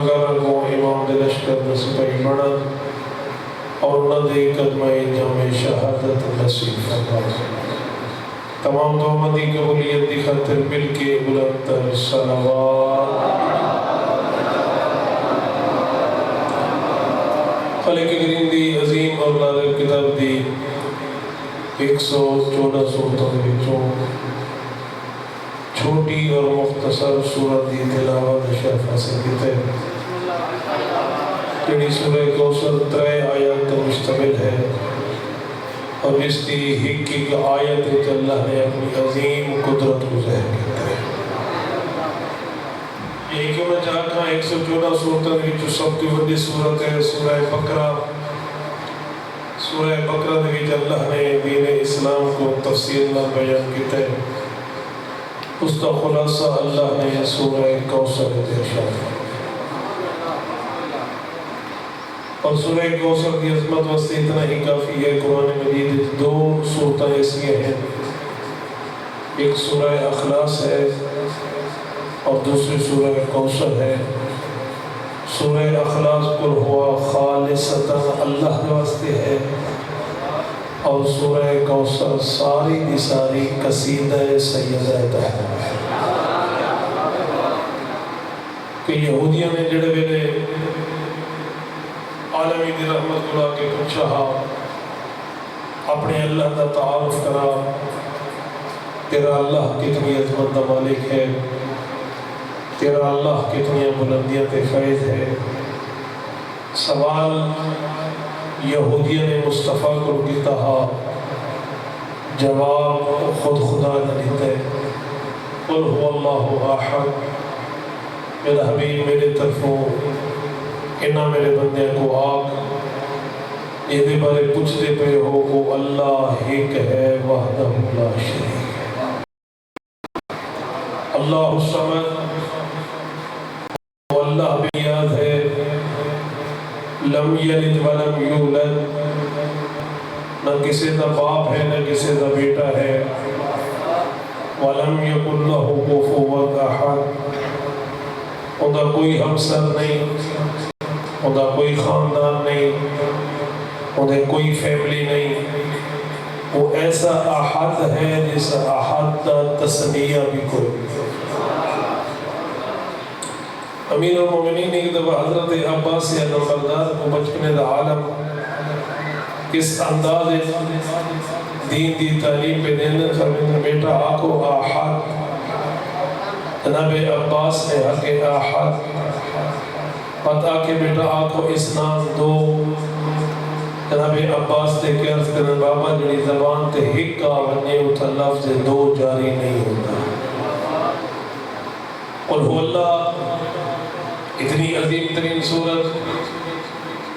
کو امام لشکر نسبی بڑھن اور ندی قدمہ جامع شہادت نصیب فرمائے۔ تمام دومدی قبولیت دی خاطر مل کے بلند تر صلوات۔ خالق کریم دی عظیم اور نادر کتاب دی 114 سورتوں میں چھوٹی اور مختصر سورت دی تلاوت شرف حاصل کیتے ہیں، جڑی سورہ کوثر 3 آیات پر مشتمل ہے اور اس کی ایک آیت وچ اللہ نے اپنی عظیم قدرت کو ظاہر کیتا ہے۔ یہ کیوں میں چاہتا 114 سورتوں وچ سب ਤੋਂ ਵੱਡੀ سورت ہے سورہ بقرہ۔ سورہ بقرہ وچ اللہ نے دین اسلام کو تفصیل نال بیان کیتا ہے۔ اس کا خلاصہ اللہ نے سورہ کوثر میں ارشاد فرمایا۔ اور سورہ کوثر کی عظمت واسطے اتنا ہی کافی ہے، قرآن مجید 2 سورتیں ایسی ہیں، ایک سورہ اخلاص ہے اور دوسری سورہ کوثر ہے۔ سورہ اخلاص قل ہوا خالصتاً اللہ کے واسطے ہے، اور سورہ کوثر ساری دی ساری قصیدہ سیدہ طہرہ ہے۔ کہ یہودیوں نے جڑے ویلے عالمی دی رحمت اللہ کے پوچھا، اپنے اللہ کا تعارف کرا، تیرا اللہ کتنی عظمت کا مالک ہے، تیرا اللہ کتنی بلندیاں تے فیض ہے۔ سوال یہودیوں نے مصطفیٰ کو کیتا، جواب خود خدا نے دیتا ہے۔ قل هو اللہ احد، میرا حبیب میرے طرفوں انہاں میرے بندے کو آگ یہ دے بارے پوچھ دے پہ ہو، وہ اللہ ایک ہے وحدہ لا شریک ہے۔ اللہ الصمد، وہ اللہ بیاد ہے، لم یلد ولم یولد، نہ کسی دا باپ ہے نہ کسی دا بیٹا ہے، ولم یکن لہ کفوا احد، ان کا کوئی ہمسر نہیں، ان کا کوئی خاندان نہیں، انہیں کوئی فیملی نہیں، وہ ایسا احد ہے جس احد کا تسمیہ بھی کوئی۔ امیر المومنین ایک دفعہ حضرت عباس یا نمبردار کو بچپنے دا عالم اس انداز دین دی تعلیم پہ دینے فرمائے، بیٹا آکو احد۔ جناب عباس نے حق احد پتا کہ بیٹا آکو اسنان دو۔ جناب عباس نے کیا عرض کرنے، بابا جڑی زبان تے ہکا ونجے اتھا لفظ دو جاری نہیں ہوتا۔ قل هو اللہ اتنی عظیم ترین سورت،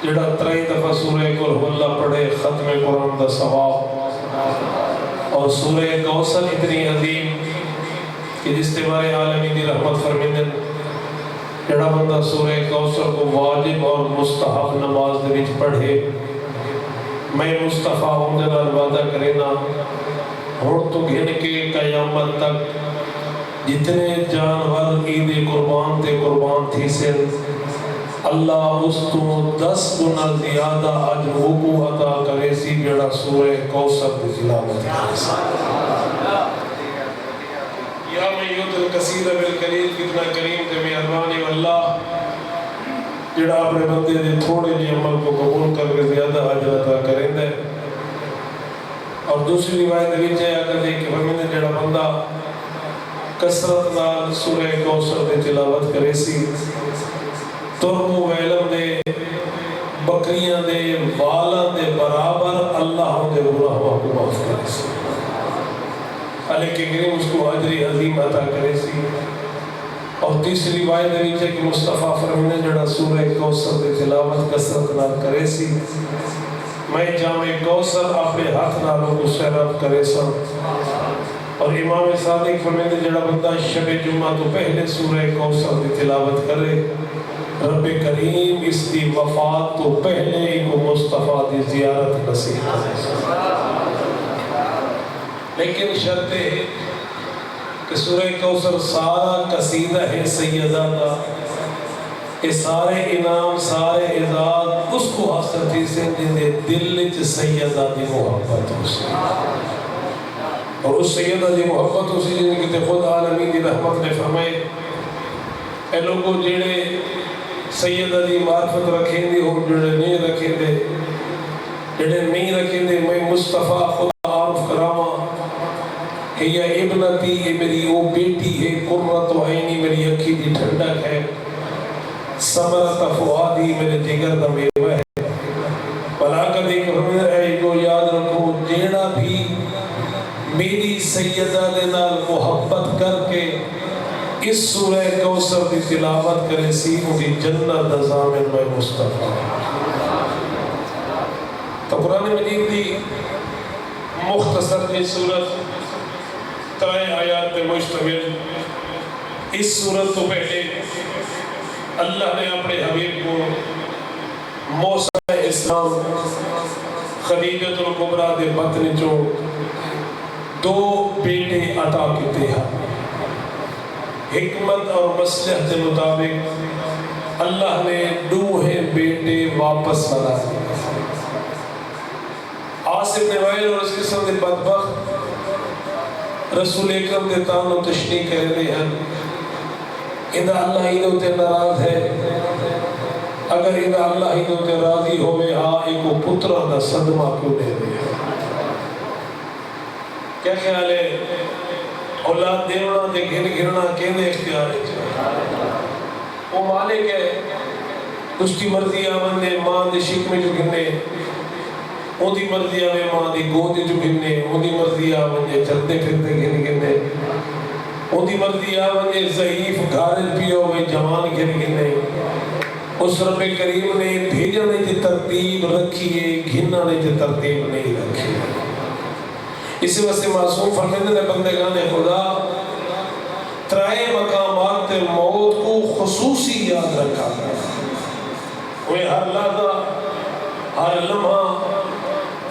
جڑا 3 دفعہ سورہ قل هو اللہ پڑھے ختم قرآن دا ثواب، اور سورہ کوثر اتنی عظیم کہ جس تبارے عالمی دی رحمت فرمیندن، جڑا بندہ سورہ کوثر کو واجب اور مستحب نماز دے وچ پڑھے، میں مصطفیٰ ہوں دے نال وعدہ کرینا، ہن تو گھن کے قیامت تک جتنے جانور عید قربان تے قربان تھی سے اللہ اس تو 10 گنا زیادہ اجر کو عطا کرے سی جڑا سورہ کوثر دی تلاوت کرے سی۔ یا من یؤتی الکثیر بالقلیل، کتنا کریم تے مہربانی واللہ جڑا اپنے بندے دے تھوڑے جے عمل کو قبول کر کے زیادہ اجر عطا کریندا ہے۔ اور دوسری روایت وچ ہے اگر دیکھ کہ ہمیں جڑا بندہ کثرت نال سورہ کوثر دی تلاوت کرے سی، ترمو ویلم دے بکریاں دے والاں دے برابر اللہ دے گناہاں کو معاف کرے سی، اللہ کے کریم اس کو اجر عظیم عطا کرے سی۔ اور تیسری روایت ہے کہ مصطفیٰ فرمانے جڑا سورہ کوثر دی تلاوت کثرت نال کرے سی، میں جامع کوثر اپنے ہاتھ نالوں کو سیراب کرے سا۔ اور امام صادق فرماتے جڑا بندہ شب جمعہ تو پہلے سورہ کوثر دی تلاوت کرے، رب کریم اس دی وفات تو پہلے ہی کو مصطفیٰ دی زیارت نصیب کرے۔ لیکن شرط ہے کہ سورہ کوثر سارا قصیدہ ہے سیدہ کا، یہ سارے انعام سارے اعزاز اس کو حاصل تھی سے جن دے دل وچ سیدہ دی محبت ہو سی اور اس سیدہ دی محبت ہو سی جن کی خود عالمین دی رحمت نے فرمائے اے لوگوں جڑے سیدہ دی معرفت رکھیں دے اور جڑے نہیں رکھیں دے جڑے نہیں رکھیں دے میں مصطفیٰ خدا عارف کراما کہ یا ابنتی یہ میری وہ بیٹی ہے قرۃ عینی میری اکھی دی ٹھنڈک ہے ثمرۃ فؤادی میرے جگر دا میوہ ہے بلاغت ایک فرمایا ہے جو یاد رکھو جیڑا بھی میری سیدہ دے نال محبت کر کے اس سورہ کوثر دی تلاوت کرے سی اُنہی جنت دا ضامن میں مصطفیٰ تو قرآن مجید دی مختصر دی صورت 3 آیات پہ مشتمل اس صورت تو پہلے اللہ نے اپنے حبیب کو موسیٰ اسلام خدیجۃ الکبریٰ دے بطن چو 2 بیٹے عطا کیتے ہیں حکمت اور مصلحت کے مطابق اللہ نے 2 بیٹے واپس بنا دیے عاصم بن وائل اور اس قسم کے بدبخت رسول اکرم کے تان و تشریح کر رہے ہیں اذا اللہ ہی دوتے ناراض ہے اگر اذا اللہ ہی دوتے راضی ہوئے ہاں ایک پترہ دا صدمہ کیوں دے رہے کیا خیال ہے اولاد دیونا دے گھرنا کہنے اختیار ہے وہ مالک ہے اس کی مرضی آمن دے ماں دے شک میں جو گھرنے وہ دی مرضی آمن ماں دی گود جو گھرنے وہ دی مرضی آمن دے چلتے پھرتے گھرنے وہ دی مرضی آمن ضعیف گھارج پیو میں جوان گر گنے اس رب کریم نے بھیجنے کی ترتیب رکھی ہے گھننے کی ترتیب نہیں رکھی اسی واسطے معصوم فرمیدے نے بندگان خدا 3 مقامات موت کو خصوصی یاد رکھا وہ ہر لحظہ ہر لمحہ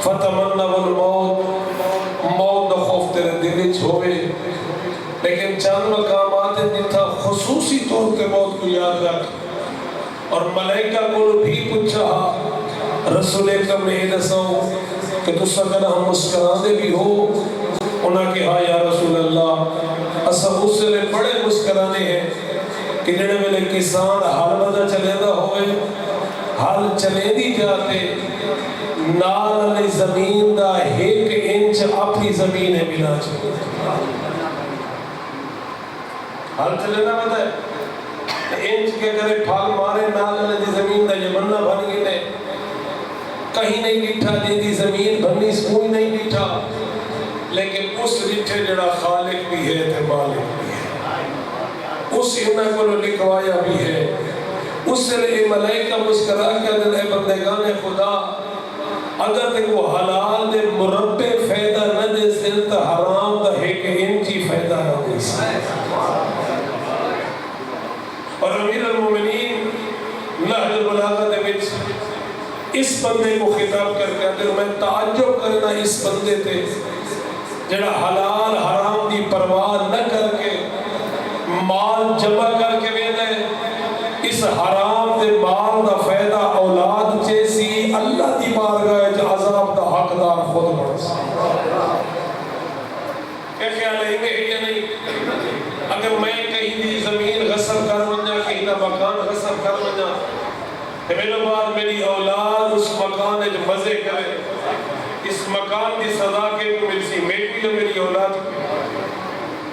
فتمنا والموت موت دا خوف تیرے دل ہوئے لیکن چند مقامات جتھا خصوصی طور کے موت کو یاد رکھ اور ملائکہ کو بھی پوچھا رسول اکرم نے دساؤ کہ تو سکر ہم مسکرانے بھی ہو انہاں کہا یا رسول اللہ اسا اس سے بڑے مسکرانے ہیں کہ جڑے میں نے کسان حال بدہ چلے دا ہوئے حال چلے دی جاتے نال علی زمین دا 1 انچ اپنی زمین ہے ملا چھے حال چلے نہ بتا ہے انچ کے کرے پھال مارے نال علی زمین دا یہ بننا بن گئے کہیں نہیں بیٹھا جیدی زمین بننی سکوئی نہیں بیٹھا لیکن اس رٹھے جڑا خالق بھی ہے تے مالک بھی ہے اس انہیں کو لکھوایا بھی ہے اس سے لئے ملائکہ مسکرا کے دل اے بندگان خدا اگر تے کو حلال دے مربع فیدہ نہ دے سلط حرام دا 1 انچی فیدہ نہ دے سلط اور امیر المومنین نہج البلاغہ دے وچ اس بندے کو خطاب کر کے اندر میں تعجب کرنا اس بندے تے جڑا حلال حرام دی پرواہ نہ کر کے مال جمع کر کے ویندے اس حرام دے مال دا فائدہ اولاد جیسی اللہ دی بارگاہ وچ عذاب دا حقدار خود بن سکتا کیا خیال ہے یا نہیں اگر میں کہیں دی زمین غصب کر ونجا کہیں دا مکان غصب کر ونجا میرے بعد میری اولاد اس مکان جو مزے کرے اس مکان کی سزا کے بھی مل سی میری اولاد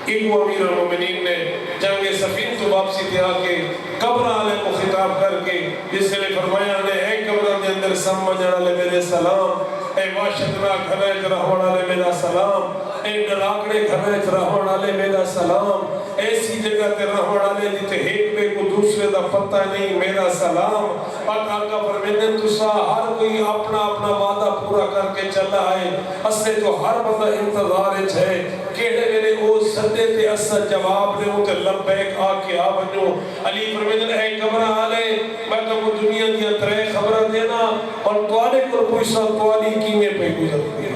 ایک امیر المومنین نے جنگ سفین تو واپسی دیا کے قبر آلے کو خطاب کر کے جس سے فرمایا نے اے قبر کے اندر سمجھنا لے میرے سلام اے واشدنا گھرے رہونا لے میرا سلام اے ڈراکڑے گھرے رہونا لے میرا سلام ایسی جگہ تے رہونا لے جتے ایک بے کو دوسرے دا پتہ نہیں میرا سلام پاک آقا فرمیدن تسا ہر کوئی اپنا اپنا وعدہ پورا کر کے چلا ہے اسے تو ہر بندہ انتظار ہے کیڑے میرے او صدے تے اسا جواب دے تے لبیک آ کے آ بنو علی فرمیدن اے قبر آلے میں تو وہ دنیا دیا 3 خبرہ دینا اور توالے کو پوچھا توالی کینے پہ گزر دیا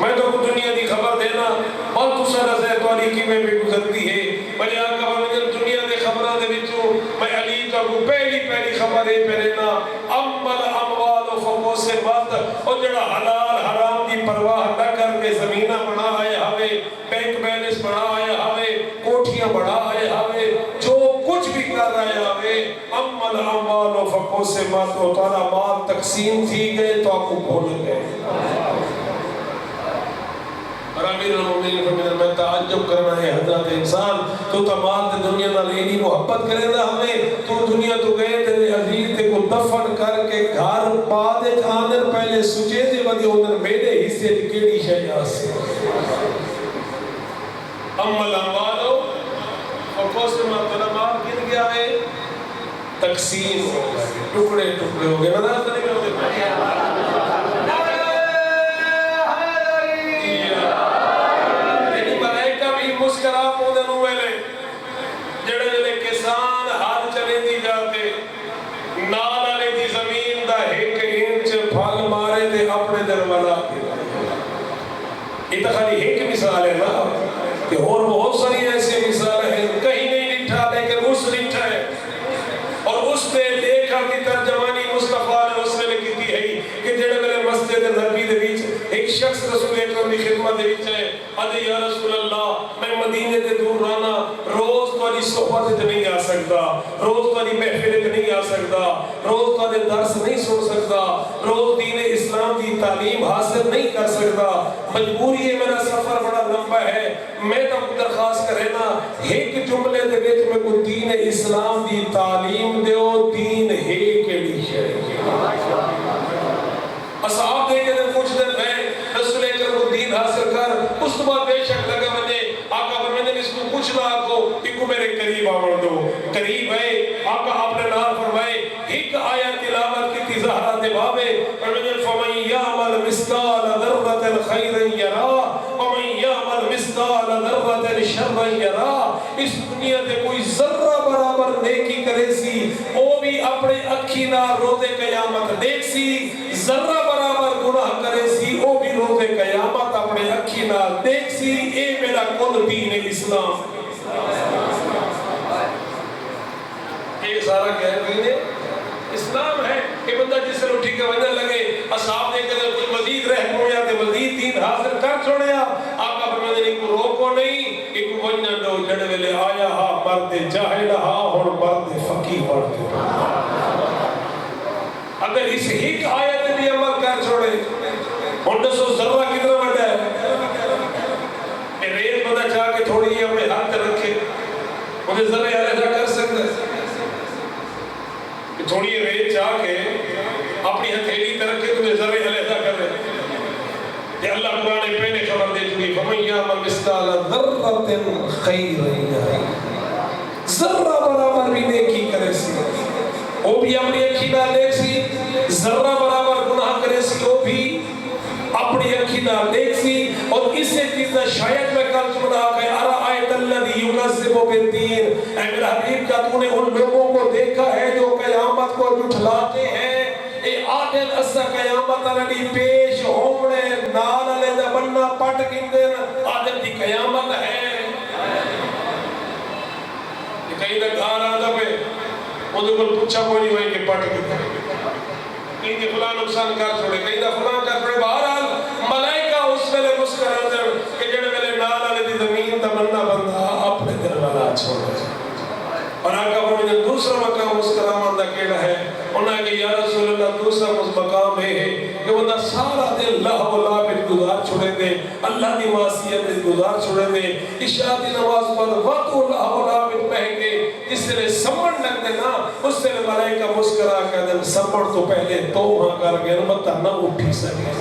میں تو وہ دنیا دی خبر دینا اور دوسرا سے تاریخی میں بھی گزرتی ہے بھلے آقا فرمائے دنیا دے خبراں دے وچوں میں علی تو پہلی خبر ہے پہلے نا امل اموال فقوسمت اور جڑا حلال حرام دی پرواہ نہ کر کے زمینہ بنا آئے ہوئے بینک بیلنس بنا آئے ہوئے کوٹھیاں بنا آئے ہوئے جو کچھ بھی کر رہے ہوئے امل اموال فقوسمت اور تعالیٰ مال تقسیم تھی گئے تو آپ کو بھول گئے اور امیر المومنین فرماتے میں تعجب کرنا ہے حضرت انسان تو تمام دنیا نال اینی محبت کرے نا ہمیں تو دنیا تو گئے تیرے عزیز تے کو دفن کر کے گھر پا دے آندر پہلے سچے دے ودی اندر میرے حصے دی کیڑی شے آسے امل اموالو فقوسمت علماء گر گیا ہے تقسیم ہو گئے ٹکڑے ٹکڑے ہو گئے ناراض نہیں ہوتے مسکرا پودے نو ویلے جڑے جڑے کسان ہاتھ چلے دی جاتے نال والے دی زمین دا ایک انچ پھل مارے تے اپنے در والا یہ تو خالی ایک مثال ہے نا کہ اور بہت ساری ایسی مثال ہیں کہیں نہیں لکھا لیکن اس لکھا ہے اور اس نے دیکھا کی ترجمانی مصطفیٰ نے اس نے لکھی تھی ہے کہ جڑے میرے مسجد نبی دے بیچ ایک شخص رسول اکرم کی خدمت دے بیچ ہے ادھے یا رسول اللہ میں مدینے دے دور رہنا روز تواڈی صحبت تے نہیں آ سکتا روز تواڈی محفل تے نہیں آ سکتا روز تواڈے درس نہیں سن سکتا روز دین اسلام دی تعلیم حاصل نہیں کر سکتا مجبوری ہے میرا سفر بڑا لمبا ہے میں تو درخواست کرے نا ایک جملے دے وچ میں کو دین اسلام دی تعلیم دیو دین ہے کیڑی ہے اصحاب دے کے کچھ دن میں رسول اکرم کو دین حاصل کر اس بعد بے شک لگا مجھے آقا فرماتے ہیں اس کو کچھ نہ آکو ایک میرے قریب آور دو قریب ہے آقا آپ نے نام فرمائے ایک آیت تلاوت کی تھی زہرہ دے بابے فرماتے ہیں فَمَنْ يَعْمَلْ مِثْقَالَ ذَرَّةٍ خَيْرًا يَرَهُ وَمَنْ يَعْمَلْ مِثْقَالَ ذَرَّةٍ شَرًّا يَرَهُ اس دنیا تے کوئی ذرہ برابر نیکی کرے سی او بھی اپنے اکھی نہ روزے قیامت دیکھ سی ذرہ برابر گناہ کرے سی او بھی روزے قیامت اپنے اکھی نہ دیکھ سی اے میرا کل دین اسلام یہ سارا کہہ دین اسلام ہے کہ بندہ جس سے اٹھی کے وجہ لگے اصحاب دے کر کوئی مزید رہ گویا تے مزید دین حاصل کر چھوڑیا آقا فرماتے ہیں کو روکو نہیں ایک وجہ دو جڑ ویلے آیا ہا مرد جاہل ہا اور مرد فقیہ بڑھتے اگر اس ایک آیت بھی عمل کر چھوڑے اور دسو ذرہ کتنا بڑا ہے کہ ریت بندہ چاہ کے تھوڑی ہی اپنے ہاتھ رکھے مجھے ذرہ علیحدہ کر سکتا ہے تھوڑی ریت چاہ کے اپنی ہتھیلی ترک کے تمہیں ذرہ علیحدہ کر رہے کہ اللہ قرآن پہلے خبر دے چکی فَمَنْ يَعْمَلْ مِثْقَالَ ذَرَّةٍ خَيْرًا يَرَهُ ذرہ برابر بھی نیکی کرے سی وہ بھی اپنی اکھی نہ دیکھ سی ذرہ برابر گناہ کرے سی وہ بھی اپنی اکھی نہ دیکھ سی اور اس سے چیزیں شاید میں کل سنا کہ ارائیت الذی یکذب بالدین اے میرا حبیب کیا تو نے ان لوگوں کو دیکھا ہے جو قیامت کو جھٹلاتے ہیں اے آدھن اسا قیامت علی پیش ہومڑے نال علی دا بننا پٹ گندن آدھن دی قیامت ہے یہ کہیں دا گھار آدھا پہ وہ دو کل پوچھا کوئی نہیں ہوئی کہ پٹ گندن کہیں دی فلاں نقصان کر چھوڑے کہیں دا فلاں کر چھوڑے بہرحال ملائکہ اس ویلے مسکر دن کہ جڑے ویلے نال علی دی زمین دا بننا بندہ اپنے دل والا چھوڑے اور آقا فرماتے دوسرا مقام مسکرامندہ کیڑا ہے انہاں کہ یا رسول اللہ دوسرا مقام ہے کہ بندہ سارا دن لا ولا پہ گزار چھوڑے دے اللہ دی معصیت گزار چھوڑے دے عشاء دی نماز پڑھ وقت لا ولا پہ پہن کے جس سے سمن لگ دے نا اس سے ملائکہ مسکرا کر دے سمن تو پہلے توبہ کر کے مت نہ اٹھی سکے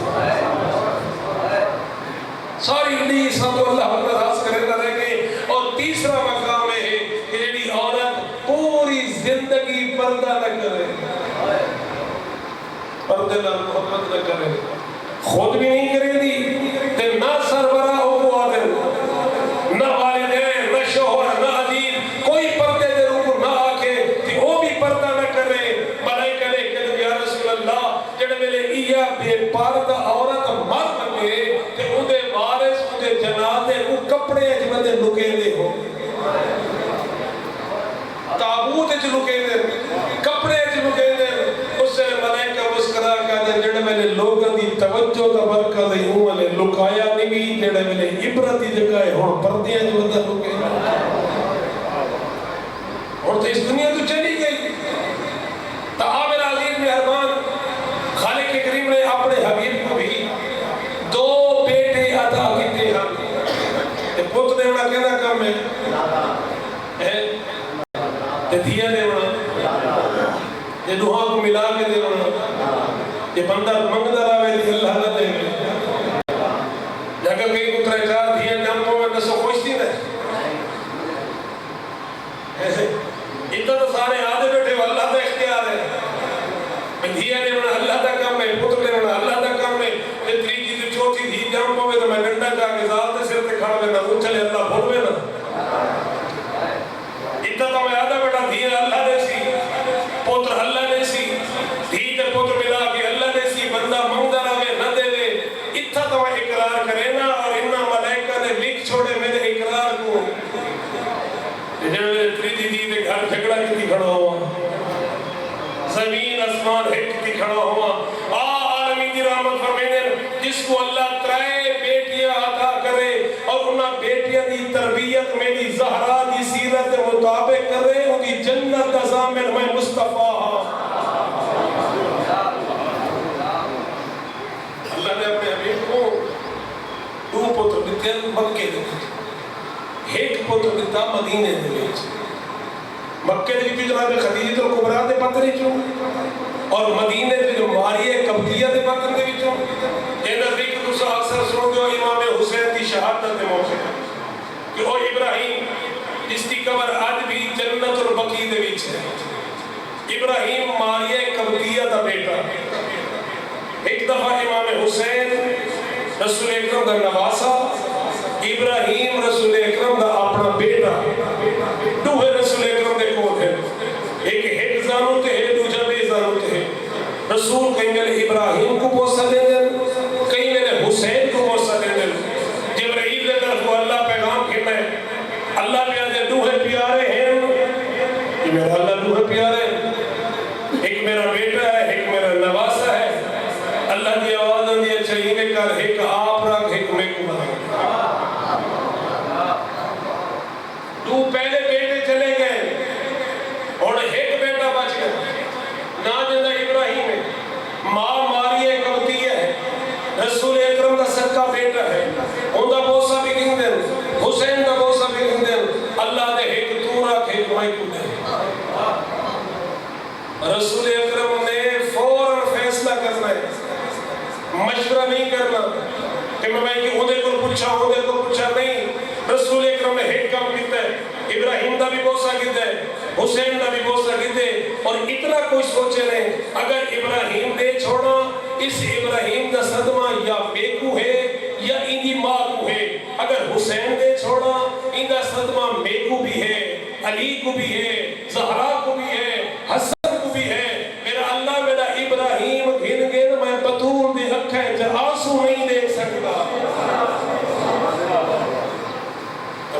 ساری لی سب اللہ پر راز کرے نہ رہ گئے اور تیسرا مقام ہے کہ جڑی عورت پوری زندگی پردہ نہ کرے پردے نہ محبت نہ کرے خود بھی نہیں کرے دی تے نہ سربراہ ہو وہ آدم نہ والدین نہ شوہر نہ عزیز کوئی پردے دے روپ نہ آکے تے وہ بھی پردہ نہ کرے ملائکہ نے کہا یا رسول اللہ جڑے ویلے ایا بے پردہ عورت مر لگے تے اودے وارث اودے جنازے کو کپڑے توجہ دا مرکز ہے ہوں والے لکایا نہیں بھی جڑے ملے عبرت دی جگہ ہے ہوں پردیاں جو اندر لکے اور تو اس دنیا تو چلی گئی تو عامر عزیز مہربان خالق کریم نے اپنے حبیب کو بھی 2 بیٹے عطا کیتے ہیں پوت دیونا کہنا کام ہے دھیا دیونا یہ دوہاں کو ملا کے دیونا یہ بندہ منگدہ راوے دی اللہ نہ دے جگہ کئی کو 3-4 دھیا جمپوں میں نسو خوش تھی رہے اتنا تو سارے آدھے بیٹھے وہ اللہ دا اختیار ہے دھیا دیونا اللہ دا کام ہے پتر دیونا اللہ دا کام ہے یہ 3 چیزیں 4 دھی جمپوں میں تو میں ڈنڈا جا کے ذات دے سر تے کھڑا میں نہ اچھلے اللہ بھول میں نہ اتنا تو میں آدھا بیٹا دھیا اللہ دے سی پتر اللہ دے سی دھی تے پتر ملا کے اللہ دے سی بندہ منگدہ راوے نہ دے دے اتنا تو میں اقرار کرے نا اور انہا ملائکہ نے لکھ چھوڑے میرے اقرار کو جنہوں نے 3 دی دے گھر جھگڑا کتی کھڑا ہوا زمین اسمان ہے کتی کھڑا ہوا عالمی دی رحمت فرمینے جس کو اللہ 3 بیٹیاں عطا کرے اور انہا بیٹیاں دی تربیت میں دی زہرا دی سیرت مطابق کرے ان دی جنت ازامن میں مصطفیٰ اللہ نے اپنے حبیب کو 2 پتر دیتے ہیں مکے دے ایک پتر دیتا مدینے دے وچ مکے دے وچ جناب خدیجہ الکبریٰ دے پتر وچوں اور مدینے دے جو ماریہ قبطیہ دے پتر دے وچوں یہ نزدیک تساں اکثر سنو گے امام حسین دی شہادت دے موقع کہ او ابراہیم جس کی قبر آج بھی جنت البقیع دے وچ ہے ابراہیم ماریہ قبطیہ دا بیٹا ایک دفعہ امام حسین رسول اکرم دا نواسا ابراہیم رسول اکرم دا اپنا بیٹا دوہے رسول اکرم دے کول ہے ایک زانو تے ہے دوجہ بے زانو تے ہے رسول کہیں گے ابراہیم کو بوسہ دے دیں کہیں گے حسین کو بوسہ دے دیں جبرائیل دے طرف وہ اللہ پیغام کہنا ہے اللہ پیارے دوہے پیارے ہیں کہ میرا اللہ دوہے پیارے ایک میرا بیٹا ہے ایک میرا نواسا ہے اللہ دی آواز دی اچھا ہی نے کر ایک آپ رکھ ایک میں کو بنا 2 پہلے بیٹے چلے گئے اور ایک بیٹا بچ گیا نا جندہ ابراہیم ہے ماں ماریہ قبطیہ ہے رسول اکرم دا صدقہ بیٹا ہے ان دا بوسہ بھی گن دیں حسین دا بوسہ بھی گن دیں اللہ دے ایک تو رکھ ایک میں کو دیں رسول اکرم نے فوراً فیصلہ کرنا ہے مشورہ نہیں کرنا کہ میں کہ اودے کو پوچھا نہیں رسول اکرم نے ایک کام کیتا ہے ابراہیم دا بھی بوسہ کیتا ہے حسین دا بھی بوسہ کیتے اور اتنا کوئی سوچے نہیں اگر ابراہیم دے چھوڑا اس ابراہیم دا صدمہ یا میکو ہے یا اندی ماں کو ہے اگر حسین دے چھوڑا ان دا صدمہ میکو بھی ہے علی کو بھی ہے زہرا کو بھی ہے حسن کو بھی ہے میرا اللہ میرا ابراہیم گھن گن میں بطول دی اکھیں جا آنسو نہیں دیکھ سکتا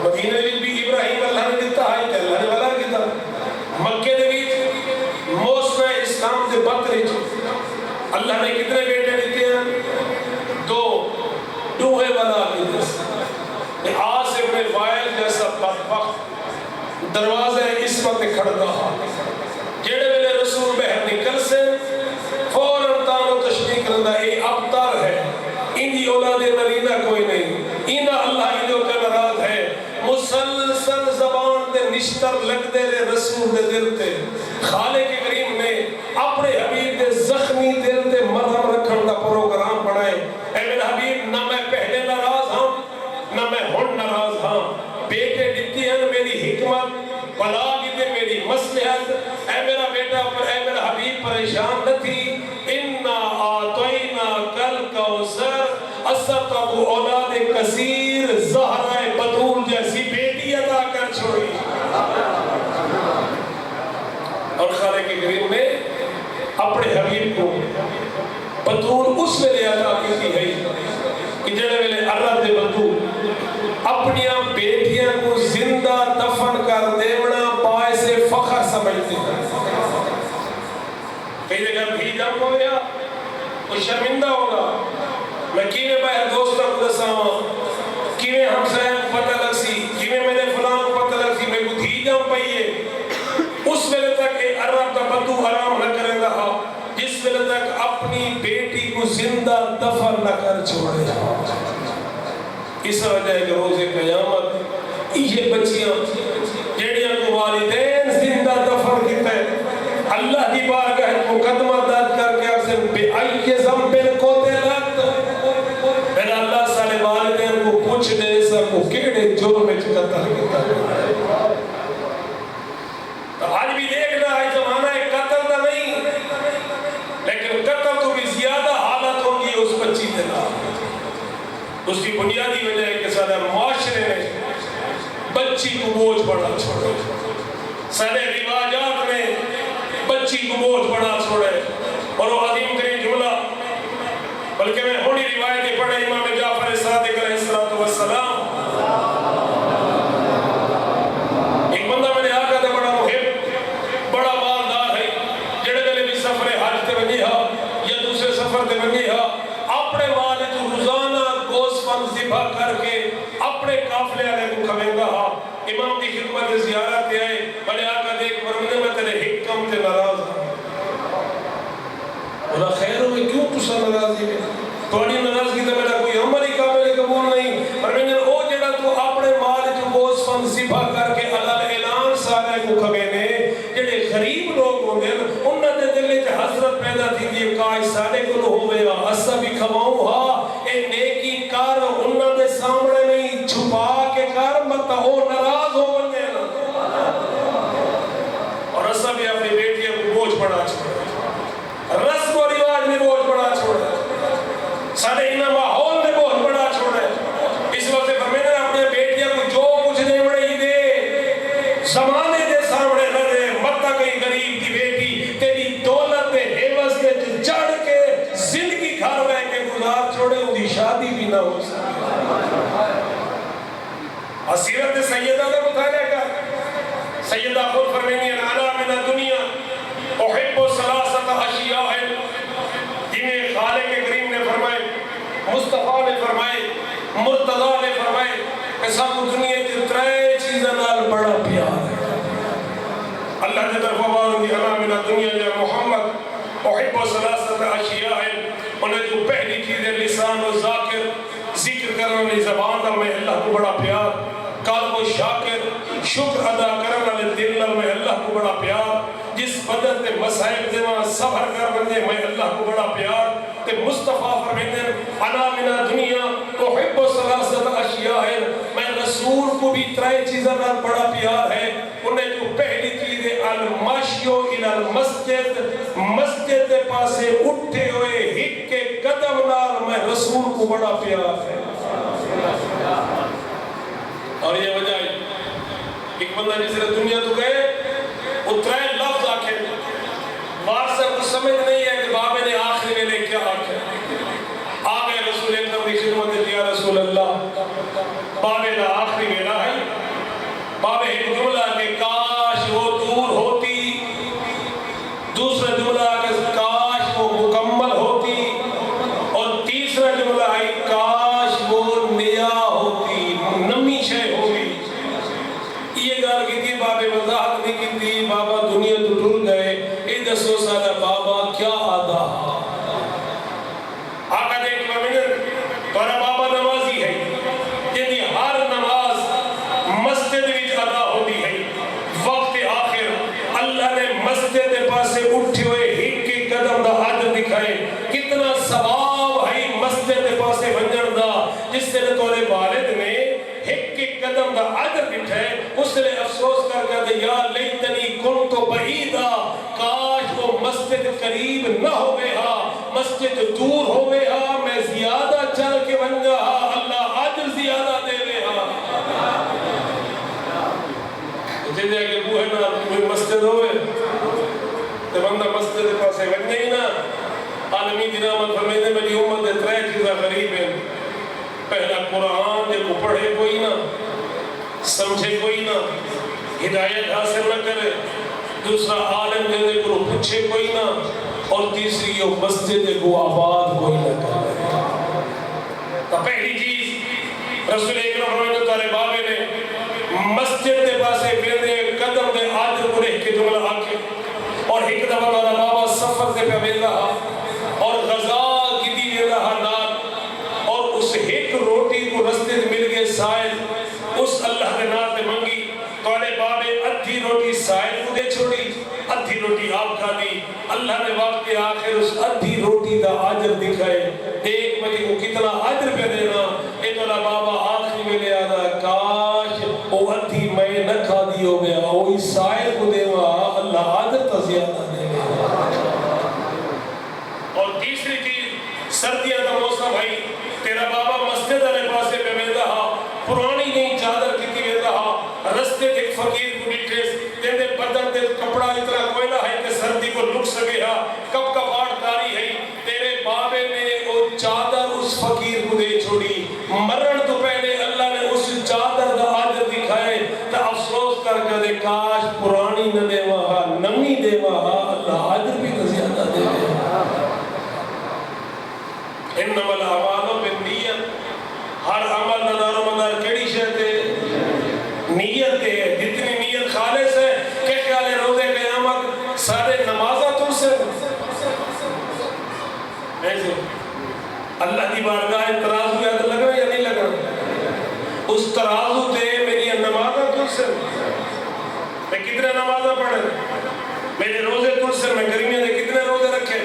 مدینہ بھی ابراہیم اللہ نے دیتا ہے کہ اللہ نے والا کیتا مکے دے وچ موسم اسلام دے بدر وچ اللہ نے کتنے بیٹے دیتے ہیں 2 دوہے والا کیتے آس ابن وائل جیسا بدبخت دروازہ عصمت کھڑتا جڑے ویلے رسول بہر نکل سے فوراً تانو تشریح کرتا اے ابتر ہے ان دی اولاد نرینہ کوئی نہیں انہا اللہ انہوں کے مراد ہے مسلسل زبان دے نشتر لگ دے لے رسول دے دل تے خالق کریم نے اپنے حبیب دے زخمی دل تے مرہم رکھن دا پروگرام بنائے اے میرے حبیب نہ میں پہلے ناراض ہاں نہ میں ہن ناراض ہاں بیٹے دیتی ہیں میری حکمت بلا دیتے میری مصلحت اے میرا بیٹا پر اے میرا حبیب پریشان نہ تھی اِنَّا آتَيْنَا کَلْ کَوْثَرَ اسد ابو اولاد کثیر زہرہ بطول جیسی بیٹی عطا کر چھوڑی اور خالق کریم نے اپنے حبیب کو بطول اس ویلے عطا کی ہے کہ جڑے ویلے عرب دے بطول اپنیاں بیٹیاں کو زندہ دفن کر دیونا باعث فخر سمجھتے ہیں کئی جگہ بھی جب ہو گیا وہ شرمندہ ہوگا میں کیویں باہر دوستوں کو دساواں کیویں ہمسایہ کو پتہ لگ سی کیویں میرے فلاں کو پتہ لگ سی میں کو دھی جاؤں پئیے اس ویلے تک کہ عرب کا بدو حرام نہ کرے رہا جس ویلے تک اپنی بیٹی کو زندہ دفن نہ کر چھوڑے اس وجہ ہے کہ روز قیامت یہ بچیاں جیڑیاں کو والدین زندہ دفن کیتا ہے اللہ کی بارگاہ مقدمہ درج کر کے اکثر بے آئی ذنب قتلت پھر اللہ سارے والدین کو پوچھ دے سب کو کیڑے جرم میں قتل کیتا تو آج بھی دیکھنا ہے زمانہ ہے قتل دا نہیں لیکن قتل تو بھی زیادہ حالت ہوگی اس بچی کے نام اس کی بنیادی وجہ ہے کہ سارے معاشرے نے بچی کو بوجھ بڑا چھوڑے سارے رواجات نے بچی کو بوجھ بڑا چھوڑے اور وہ عظیم ترین جملہ بلکہ میں ہوڑی روایتیں پڑھے امام جعفر صادق علیہ السلام ایک بندہ میں نے آقا تھا بڑا محب بڑا مالدار ہے جڑے ویلے بھی سفر حج تے ونجی ہا یا دوسرے سفر تے ونجی ہا اپنے والد روزانہ گوشت ذبح کر کے اپنے قافلے والے کو کھویندا ہا امام کی خدمت زیارت تے آئے بڑے آقا دیکھ ورمنے میں تیرے حکم تے ناراض ہاں بولا خیر ہوئے کیوں تسا ناراضی ہے تھوڑی ناراضگی تو میرا کوئی عمل ہی کامل قبول نہیں فرمایا او جڑا تو اپنے مال جو گوشت ذبح کر کے اللہ اعلان سارے کو کھوینے جڑے غریب لوگ ہوندے انہاں دے دل وچ حسرت پیدا تھیندی ہے کاش سارے کول ہوے گا اسا بھی کھواؤں ہا اے نیکی کر انہاں دے سامنے نہیں چھپا کے کر مت او ناراض ہو ونجے اور اسا بھی اپنی بیٹیاں کو بوجھ بڑا چھوڑا رسم و رواج میں بوجھ بڑا چھوڑا سارے انہاں ماحول میں بوجھ بڑا چھوڑا اس وقت فرمینا اپنے بیٹیاں کو جو کچھ دے بڑے ہی دے زمانے دے سامنے نہ دے مت کہیں غریب کی بیٹی تیری دولت دے حوث کے چڑھ کے زندگی گھر رہ کے گزار چھوڑے ان کی شادی بھی نہ ہو سکے سیرت سیدہ کا مطالعہ کر سیدہ خود فرمینی انا من الدنیا احب ثلاثت اشیاء جنہیں خالق کریم نے فرمائے مصطفیٰ نے فرمائے مرتضیٰ نے فرمائے کہ سب دنیا کی ترے چیزیں نال بڑا پیار ہے اللہ کی طرف آواز دی انا من الدنیا یا محمد احب ثلاثت اشیاء انہیں جو پہلی چیز ہے لسان و ذاکر ذکر کرنے والی زبان دا میں اللہ کو بڑا پیار قلب و شاکر شکر ادا کرنے والے دل میں اللہ کو بڑا پیار جس بدن تے مسائب دے وہاں صبر کر بندے میں اللہ کو بڑا پیار تے مصطفیٰ فرمیتے انا من دنیا احب ثلاثت اشیاء میں رسول کو بھی ترے چیزیں نال بڑا پیار ہے انہیں جو پہلی چیز ہے المشیو الی المسجد مسجد دے پاسے اٹھے ہوئے ہک کے قدم نال میں رسول کو بڑا پیار ہے اور یہ وجہ ہے ایک بندہ جس نے دنیا تو گئے وہ ترے لفظ آکھے بار سے کچھ سمجھ نہیں ہے کہ بابے نے آخری ویلے کیا آکھے آگئے رسول اکرم کی خدمت یا رسول اللہ بابے کا آخری ویلہ ہے بابے ایک جملہ کہ کاش وہ دور ہوتی دوسرا جملہ کہ کاش وہ مکمل ہوتی اور تیسرا جملہ ہے کاش وہ نیا ہوتی نمی شے ہوگی یہ گال کی تھی بابے وضاحت نہیں کی تھی بابا دنیا تو ٹر گئے اے دسو سالہ بابا کیا آدھا آقا دیکھ ممنن تورا بابا نمازی ہے یعنی ہر نماز مسجد وچ ادا ہوتی ہے وقت آخر اللہ نے مسجد کے پاسے اٹھے ہوئے ہک کے قدم دا عدد دکھائے کتنا ثواب ہے مسجد کے پاسے ونجن دا جس سے تورے والد نے ہک کے قدم دا عدد دکھائے اس نے افسوس کر کے یا لیتنی کنت بعیدا کاش وہ مسجد قریب نہ ہوئے ہا مسجد دور ہوئے ہا میں زیادہ چل کے ونجا ہا اللہ عدل زیادہ دے لے ہا جے جے کہ بوہے نا کوئی مسجد ہوئے تو بندہ مسجد پاسے ونجے ہی نا عالمی دنامت فرمیدے میری امت ترے چیزہ غریب ہے پہلا قرآن جے کو پڑھے کوئی نہ سمجھے کوئی نہ ہدایت حاصل نہ کرے دوسرا عالم جے کو پوچھے کوئی نہ اور تیسری یہ مسجد کو آباد کوئی نہ کرے تو پہلی چیز رسول اکرم فرمائے تارے بابے نے مسجد دے پاسے ویندے قدم دے آدر کو رہ کے جملہ آکے اور ایک دفعہ تارا بابا سفر دے پہ ویندہ اور غذا کی دی ویندہ نال اور اس ایک روٹی کو رستے دے مل گئے سائل اس اللہ کے نام دے منگی تارے بابے ادھی روٹی سائل کو دے چھوڑی ادھی روٹی آپ کھا دی اللہ نے وقت کے آخر اس ادھی روٹی دا آجر دکھائے ایک بجے کو کتنا آجر پہ دینا ایک اللہ بابا آخری میں لے آدھا کاش وہ ادھی میں نہ کھا دی ہو گیا وہی سائل کو دے وہاں اللہ آجر تا زیادہ دے گا اور تیسری چیز سردیاں دا موسم بھائی تیرا بابا مسجد علیہ پاسے پہ میں رہا پرانی نہیں چادر کی تھی رہا رستے ایک فقیر کو بیٹھے تیرے بدن دے کپڑا اتنا کوئلہ ہے کہ سردی کو لک سکے ہا کب کا باڑ کاری ہے تیرے بابے نے وہ چادر اس فقیر کو دے چھوڑی مرن تو پہلے اللہ نے اس چادر دا آجر دکھائے تا افسوس کر کے دے کاش پرانی نہ دے وہاں نمی دے وہاں اللہ آجر بھی تو زیادہ دے انما الاعمال بالنیت ہر عمل نظر و مدار کیڑی شہتے نیت ہے جتنی نیت خالص ہے کہ خیال روزے قیامت سارے نمازہ تم سے ایسے اللہ کی بارگاہ ترازو یاد لگ رہا یا نہیں لگ رہا اس ترازو تے میری نمازہ تم سے میں کتنے نمازہ پڑھے میرے روزے تم سے میں گرمیوں نے کتنے روزے رکھے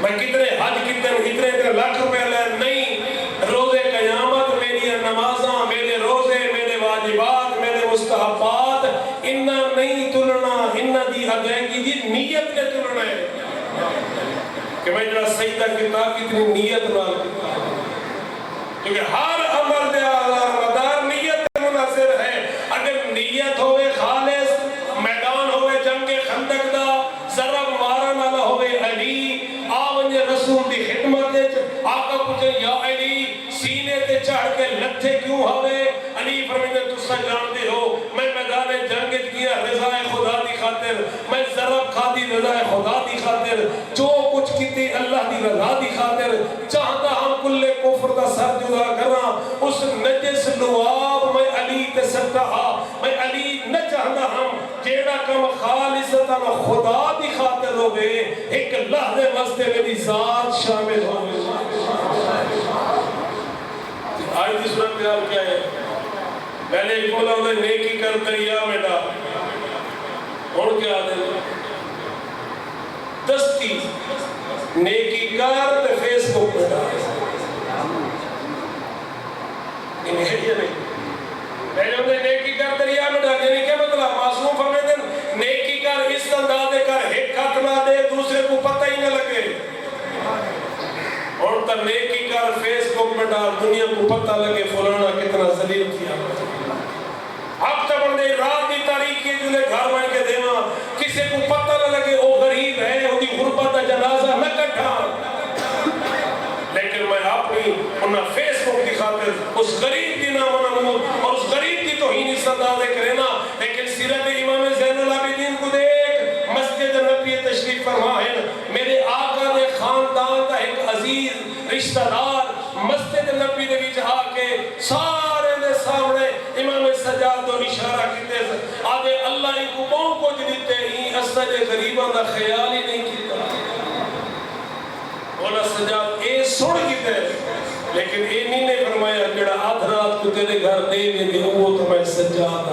میں کتنے حج کتنے لاکھ روپے لے نہیں روزے قیامت میری نمازاں میرے روزے میرے واجبات میرے مستحبات انہا نہیں تلنا انہا دی ادائیگی دی نیت نے تلنا ہے کہ میں جڑا سجدہ کتا کتنی نیت نال کتا کیونکہ ہر عمل دے آزار مدار نیت مناظر ہے اگر نیت ہوئے خالص میدان ہوئے جنگ خندق دا ضرب مارا نہ ہوئے علی آونجے رسول دی خدمت آقا پوچھے یا علی سینے تے چڑھ کے لٹھے کیوں ہوئے علی فرمیدے تُسا جانتے ہو میں میدان جنگت کیا رضا خدا دی خاطر میں ضرب کھا دی رضا خدا دی خاطر جو کچھ کیتے اللہ دی رضا دی خاطر چاہتا ہم کلے کفر دا سر جدا کرنا اس نجس لواب میں علی تے سکتا ہا میں علی نہ چاہتا ہم جیڑا کم خالصتا خدا دی خاطر ہوئے ایک لحظے وستے میری ذات شامل ہوئے آج کی صورت میں آپ کیا ہے پہلے ایک مولا انہیں نیکی کر دریا میں ڈال اور کیا دے دستی نیکی کر تے فیس بک میں ڈال انہیں ہے یہ نہیں پہلے انہیں نیکی کر دریا میں ڈال یعنی کیا مطلب معصوم فرمیدن نیکی کر اس اندازے کر ایک خط نہ دے دوسرے کو پتہ ہی نہ لگے اور تر نیکی کر فیس بک میں ڈال دنیا کو پتہ لگے فلانا کتنا ذلیل کیا اب تب اندے رات دی تاریخی جلے گھر بن کے دینا کسی کو پتہ نہ لگے وہ غریب ہے وہ دی غربت جنازہ نہ کٹھا لیکن میں اپنی انہا فیس بک دی خاطر اس غریب دی نام نمود اور اس غریب دی توہین اس اندازے کرنا لیکن سیرت امام زین العابدین کو دیکھ مسجد نبی تشریف فرمائیں میرے آقا نے خاندان کا ایک عزیز رشتہ دار مسجد نبی نے بھی آ کے سارے دے سامنے امام سجاد کو اشارہ کیتے آدھے اللہ ہی کو بہن کو جدیتے ہی اسد غریبان دا خیال ہی نہیں کیتا بولا سجاد اے سوڑ کیتے لیکن اے نہیں نے فرمایا جڑا آدھ رات کو تیرے گھر دے دے وہ تو میں سجاد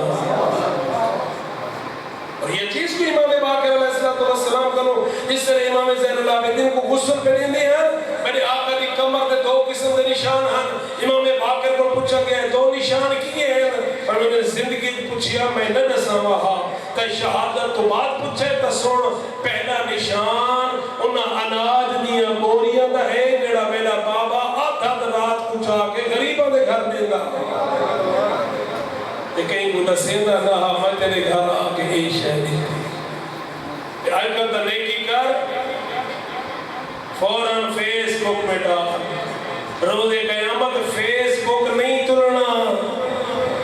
اور یہ چیز بھی امام باقر علیہ السلام کرو جس سے امام زین العابدین کو غسل پڑھیں دے ہیں میرے آقا دی کمر دے دو قسم دے نشان ہیں امام باقر کو پوچھا گیا ہے دو نشان کیے ہیں اور میں نے زندگی پوچھیا میں نہ نسا وہاں تا شہادت تو بعد پوچھے تا سن پہلا نشان انہا اناج دیا بوریاں دا ہے جڑا میرا بابا آدھا رات کو جا کے غریبوں دے گھر دے گا کہ کہیں کو دسیندہ نہ میں تیرے گھر آکے ای شہدی تھی آئی کا نیکی کر فوراں فیس بک میں ڈال روز قیامت فیس بک نہیں تلنا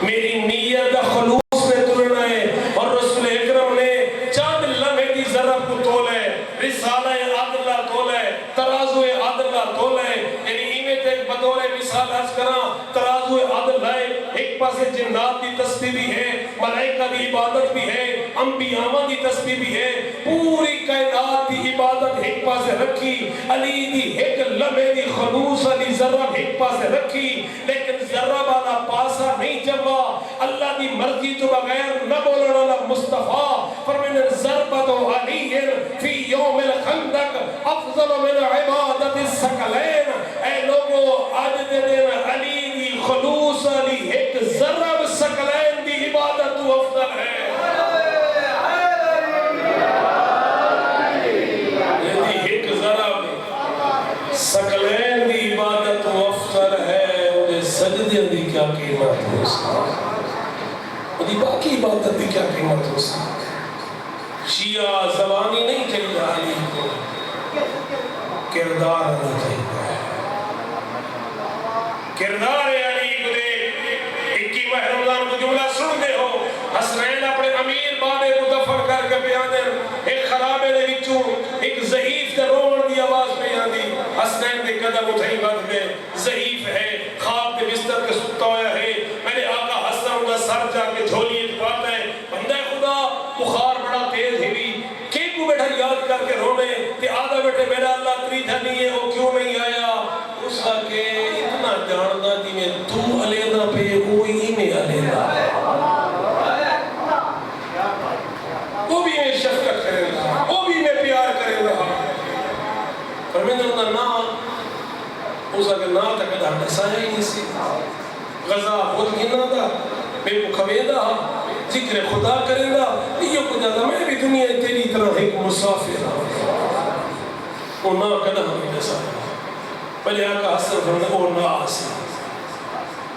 میری نیت خلوص میں تلنا ہے اور رسول اکرم نے چاند لمحے کی ذرب کو تولے رسالہ عدلہ تولے ترازو عدلہ تولے یعنی ایمیں تک بدور مثال عرض کراں ترازو عدل لائے ایک پاسے جنات دی تسبیح بھی ہے ملائکہ دی عبادت بھی ہے انبیاء دی تسبیح بھی ہے پوری کائنات دی عبادت ایک پاسے رکھی علی دی ایک لمحے دی خلوص علی ذرہ ایک پاسے رکھی لیکن ذرہ والا پاسا نہیں جمع اللہ دی مرضی تو بغیر نہ بولنا والا مصطفیٰ فرمانے ضربت علی فی یوم الخندق افضل من عبادت الثقلین اے لوگو آج دے دن علی دی خلوص علی ایک ذرہ ثقلین دی عبادت تو افضل ہے ثقلین دی عبادت تو افضل ہے انہیں سجدے دی کیا قیمت ہو سکتی انہیں باقی عبادت دی کیا قیمت ہو سکتی شیعہ زبانی نہیں چلی علی کو کردار نہیں چاہیے کردار علی کو دے 21 ماہ رمضان کو جملہ سن دے ہو حسنین اپنے امیر بابے کو دفن کر کے بیانے ایک خرابے دے وچوں ایک ضعیف تے روڑ دی آواز پہ آندی حسنین دے قدم اٹھائی بات گئے ضعیف ہے خواب دے بستر کے ستا ہویا ہے میرے آقا حسن کا سر جا کے جھولی پاتا ہے بندہ خدا بخار بڑا تیز ہے بھی کی کو بیٹھا یاد کر کے رونے کہ آدھا بیٹھے میرا اللہ تری دھنی ہے وہ کیوں نہیں آیا اس کا کہ اتنا جاندہ دی میں تو علیدہ پہ کوئی میں علیدہ وہ بھی میں شفقت کرے گا وہ بھی میں پیار کرے گا فرمیدہ انہا نا اس کا کہ نا تک دا نسایا ہی نہیں سی غزہ خود گنا دا میں کو کھویدہ ذکر خدا کرے گا یہ کو جاتا میں بھی دنیا تیری طرح ایک مسافر وہ نا کدہ ہمیں نسایا پہلے آقا حسن فرمائے وہ نا آسی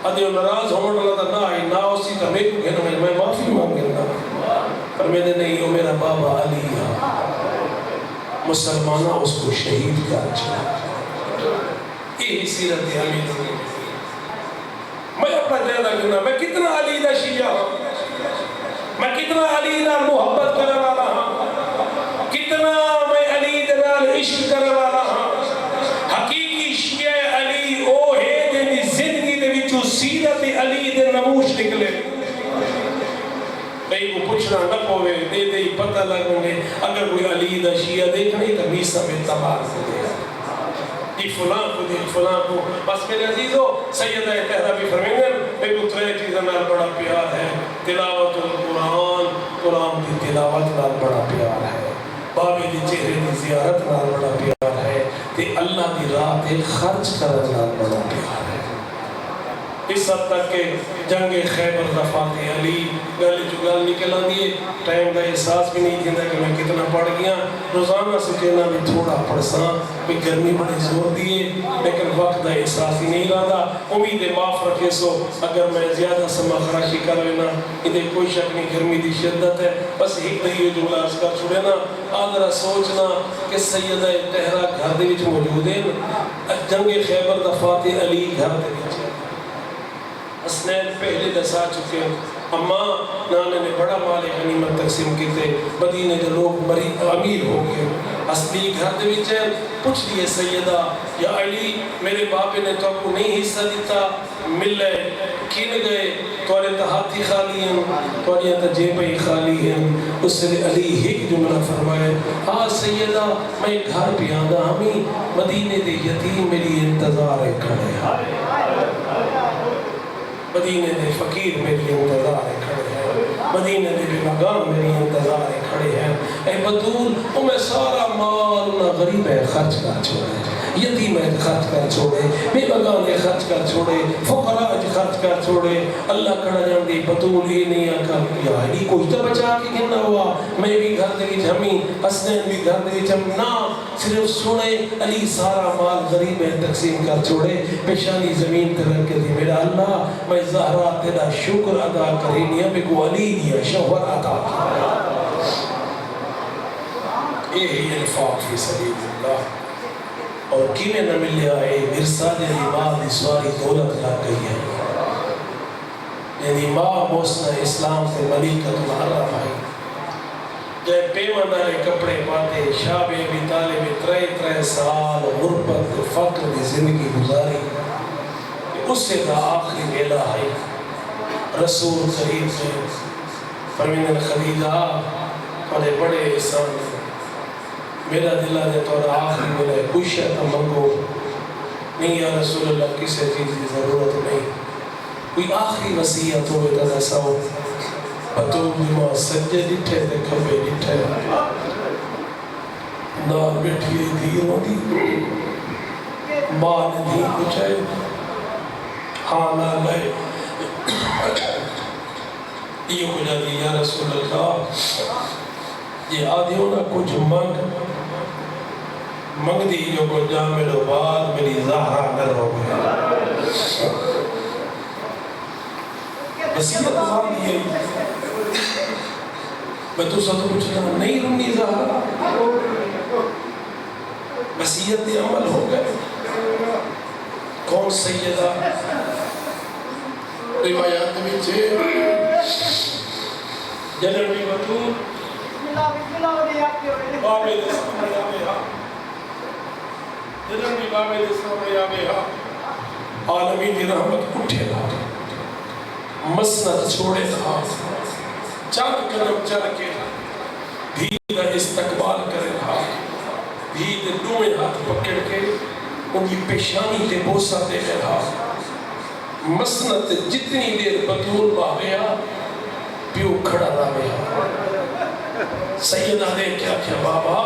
ادھے وہ نراز ہونے والا تھا نا آئی نا اسی کا میں کو کہنا میں معافی مانگے نا پر میں نے نہیں وہ میرا بابا علی ہے مسلمانہ اس کو شہید کر چلا یہی سیرت حمید میں اپنا جائدہ کرنا میں کتنا علی دا شیعہ ہوں میں کتنا علی دا محبت کرنے والا ہوں کتنا میں علی دا عشق کرنے والا ہوں حقیقی شیعہ علی او ہے جنہی زندگی دے وچو سیرت علی دے نموش نکلے کئی کو پوچھنا نہ پوے دے دے پتہ لگوں گے اگر کوئی علی دا شیعہ دیکھنے تو میسا میں تبار سے دے یہ فلان کو دے فلان کو بس میرے عزیزو سیدہ تہرہ بھی فرمینگن میں کو ترے چیزیں نال بڑا پیار ہے تلاوت القرآن قرآن کی تلاوت نال بڑا پیار ہے بابی دی چہرے دی زیارت نال بڑا پیار ہے تے اللہ دی راہ تے خرچ کرن نال بڑا پیار ہے اس حد تک کہ جنگ خیبر رفات علی گل جو گل نکل آندی ہے ٹائم کا احساس بھی نہیں دیتا کہ میں کتنا پڑھ گیا روزانہ سے کہنا بھی تھوڑا پڑھساں بھی گرمی بڑی زور دیے لیکن وقت کا احساس ہی نہیں رہا امید معاف رکھے سو اگر میں زیادہ سما خراشی کر لینا ادھے کوئی شک نہیں گرمی دی شدت ہے بس ایک دہی جملہ عرض کر چھوڑے نا آدھرا سوچنا کہ سیدہ تہرہ گھر دے وچ موجود ہے جنگ خیبر رفات علی گھر دے وچ حسنین پہلے دسا چکے اماں نانے نے بڑا مال غنیمت تقسیم کیتے مدینے کے لوگ بڑی امیر ہو گئے اصلی گھر دے وچ پوچھ لیے سیدہ یا علی میرے باپے نے تو کو نہیں حصہ دیتا ملے کھل گئے توڑے تہاتی خالی ہیں توڑے تجیبیں خالی ہیں اس سے علی ایک جملہ فرمائے ہاں سیدہ میں گھر پہ آنگا ہمیں مدینے دے یتیم میری انتظار کھڑے مدینے دے فقیر میری انتظار کھڑے ہیں مدینے دے بے مقام میری انتظار کھڑے ہیں اے بطول میں سارا مال نہ غریب ہے خرچ کر چھوڑے یتیم ہے خرچ کر چھوڑے بے مقام ہے خرچ کر چھوڑے فقراء خرچ کر چھوڑے اللہ کھڑا جان دی بطول ہی نہیں آکا یا علی کوئی تو بچا کے گھننا ہوا میں بھی گھر دے وچ ہمیں حسنین بھی گھر دے وچ ہم نہ صرف سنے علی سارا مال غریب ہے تقسیم کر چھوڑے پیشانی زمین تے رکھ کے دی میرا اللہ میں زہرا تیرا شکر ادا کرینی ہے کو علی دیا شوہر عطا کیا یہی انفاق فی سبیل اللہ اور کینے نہ ملیا ہے ورثہ جنہی ماں دی سواری دولت لگ گئی ہے جنہی ماں موسنہ اسلام سے ملیکت محرم آئی جائے پیمانہ کپڑے پاتے شاب ابی طالب 3 سال غربت فقر دی زندگی گزاری اس سے دا آخری ویلا ہے رسول کریم سے فرمین خدیجہ بڑے بڑے احسان میرا دل نے تو آخری ویلا ہے کوئی شیء تو منگو نہیں یا رسول اللہ کسی چیز کی ضرورت نہیں کوئی آخری وصیت ہوئے تا دساؤ بطول بیما سجے ڈٹھے تے کھبے ڈٹھے نال بیٹھی دیر ہوتی ماں نے دھی کچھائے ہاں نہ لائے یہ ہو جاتی یا رسول اللہ یہ آدھیوں نہ کچھ منگ دی جو کو جا میرے بعد میری زہرہ نر ہو گیا وسیعت نظام دی ہے میں تو ساتھ پوچھنا نہیں رونی زہرہ وسیعت عمل ہو گئے کون سیدہ روایات میں چھے جنبی بطول بابے دسام یا بیہا جنبی بابے دسام یا بیہا عالمی دی رحمت اٹھے گا مسند چھوڑے تھا چند قدم چل کے بھی کا استقبال کرے تھا بھی دے دوئے ہاتھ پکڑ کے ان کی پیشانی تے بوسہ دے رہا مسند جتنی دیر بطول باغیا پیو کھڑا رہا گیا سیدہ نے کیا کیا بابا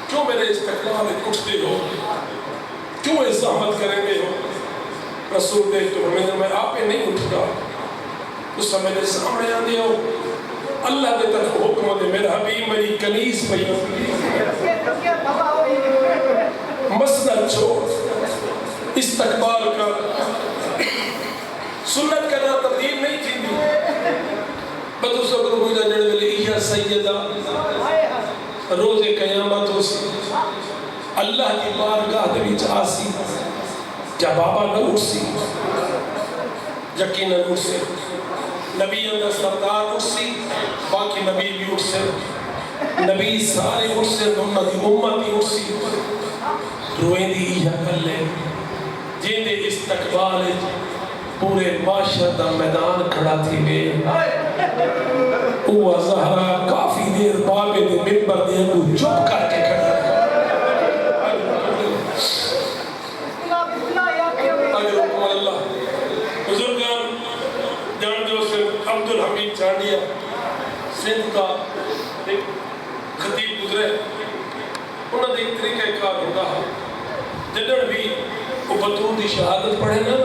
کیوں میرے استقبال اٹھتے ہو کیوں ازامت کریں گے ہو رسول دیکھ تو میں آپ پہ نہیں اٹھتا اس سے میرے سامنے آنے ہو اللہ دے طرف حکم دے میرا حبیب میری کنیز پہ مسند چھوڑ استقبال کر سنت کرنا تبدیل نہیں تھی بدو سبر ہوئی جڑ ویلے یا سیدہ روز قیامت ہو سی اللہ کی بارگاہ دے وچ آسی کیا بابا نہ اٹھ سی یقینا اٹھ سی نبی اندر سردار اٹھ سی باقی نبی بھی اٹھ سے نبی سارے اٹھ سے انہوں دی امت بھی اٹھ سی روئیں دی یا کر لے جن دے استقبال پورے معاشر دا میدان کھڑا تھی گئے وہ زہرہ کافی دیر بابے دے ممبر دے کو چپ کر کے کھڑا اگر حکم اللہ بزرگان جان جو سے عبدالحمید چانڈیا سندھ کا ایک خطیب گزرے انہوں نے ایک طریقہ کار ہوتا ہے جنہوں بھی وہ بطول دی شہادت پڑھے نا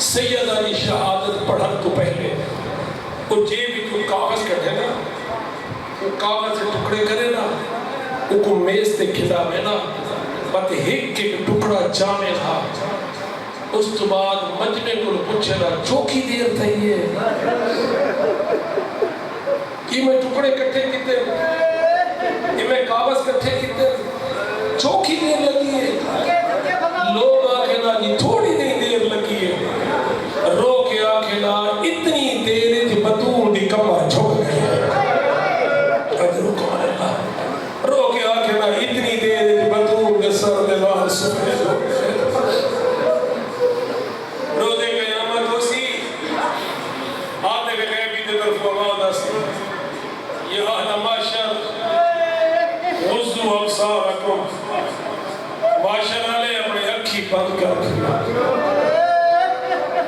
سیدہ دی شہادت پڑھن تو پہلے وہ جے بھی کوئی کاغذ کٹھے نا وہ کاغذ سے ٹکڑے کرے نا وہ کو میز تے کھلا میں نا بات ایک ایک ٹکڑا جامع تھا اس تو بعد مجمع کو پوچھے نا چوکی دیر تھا یہ میں ٹکڑے کٹھے کتے یہ میں کاغذ کٹھے کتے چوکی دیر لگی ہے لوگ آگے نا جی تھوڑی دیر لگی ہے رو کے آگے نا اتنی دیر جی بطول دی کمر جھوک گئی رو کے آگے نا اتنی دیر جی بطول دے سر دے بار سکھے جو رو دے قیامت ہو سی آتے کے غیبی دے طرف آمادہ سی یہ اہل معاشر غزو ابصارکم معاشر آلے اپنے اکھی بند کر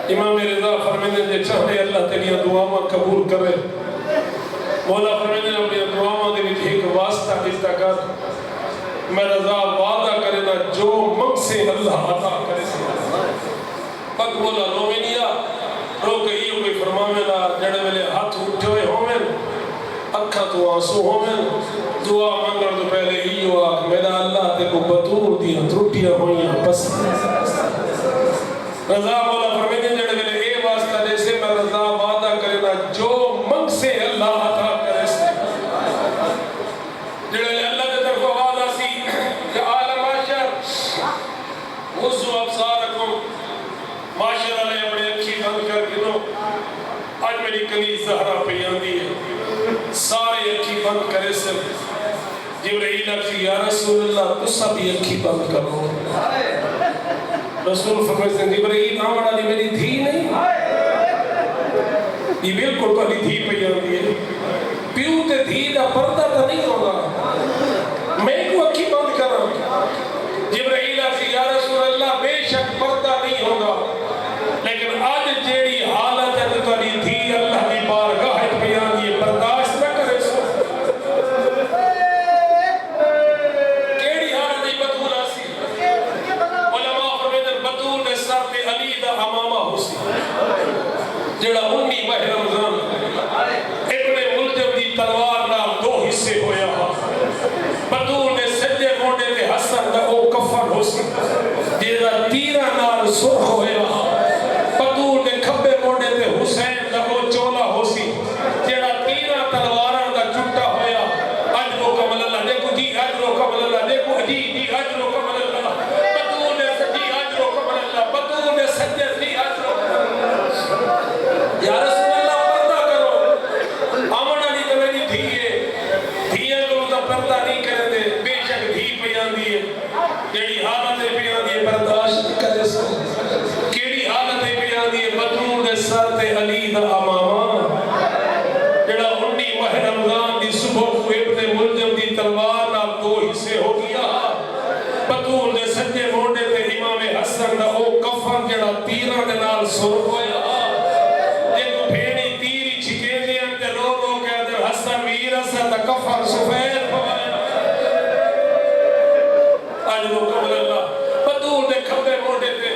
امام رضا فرمینے دے چاہتے اللہ تیلیاں دعاواں قبول کرے مولا فرمینے اپنی دعاواں دے وچ ایک واسطہ کستا کر میں رضا وعدہ کرے نا جو منگ سے اللہ عطا کرے سے پک مولا رومینیا رو کے یہ کوئی فرمامے نا جڑے ویلے ہاتھ اٹھوئے ہومن اکھا تو آنسو ہومن دعا منگر تو پہلے ہی ہوا کہ میرا اللہ تے کو بطور دیا ترٹیاں ہوئیاں بس رضا مولا فرمینے جڑے ویلے اے واسطہ دے سے میں رضا وعدہ کرے نا جو منگ سے اللہ عطا کرے سے جڑے ویلے اللہ دے طرف وعدہ سی کہ عالم معاشر غزو ابصارکم معاشر علیہ اپنے اکھی بند کر کے دو آج میری کنیز زہرہ پہ آندی ہے سارے اکھی بند کرے سے جبرائیل اکھی یا رسول اللہ تو سب اکھی بند کرو رسول فرمائے ہیں جبرائیل آمن علی میری دھی نہیں یہ بالکل تو علی دھی پہ جاندی ہے پیو تے دھی دا پردہ تا نہیں ہوگا میں کو اکھی بند کرا جبرائیل آسی یا رسول اللہ بے شک پردہ نہیں ہوگا لیکن آج جیڑی حالت ہے تو علی دھی اللہ کی بارگاہ پہ جاندی ہے برداشت نہ کرے سو کیڑی حالت ہے بطول آسی علماء فرمیدن بطول نے سر پہ علی دا امامہ ہو سی جڑا 19 ماہ رمضان ابن ملجم دی تلوار نال 2 حصے ہویا بطول نے سجدے موڑے تے حسن دا او کفن ہو سی جیڑا تیرہ نال سرخ ہویا بطول نے کھبے موڑے تے حسین دا او چولا ہو سی جیڑا تیرہ تلواراں دا چٹا ہویا اجرو کمل اللہ دیکھو جی اجرو کمل اللہ دیکھو جی جی اجرو کمل اللہ بطول نے سجی اجرو کمل اللہ بطول نے سجدے دی اجرو یا رسول اللہ پردہ کرو آمن علی تو میری دھیئے دھیئے کو تو پردہ نہیں کرے دے بے شک دھی پیاندی ہے کیڑی حالت پیاندی ہے برداشت کرے سو کیڑی حالت پیاندی ہے بطول دے سر تے علی دا امامہ جڑا 19 ماہ رمضان دی صبح کو ابن ملجم دی تلوار نال 2 حصے ہو گیا بطول دے سجے موڑے تے امام حسن دا او کفن جڑا تیرہ دے نال سر ہویا کفر سفید آج وہ قبل اللہ بطول دے کھبے موڑے تے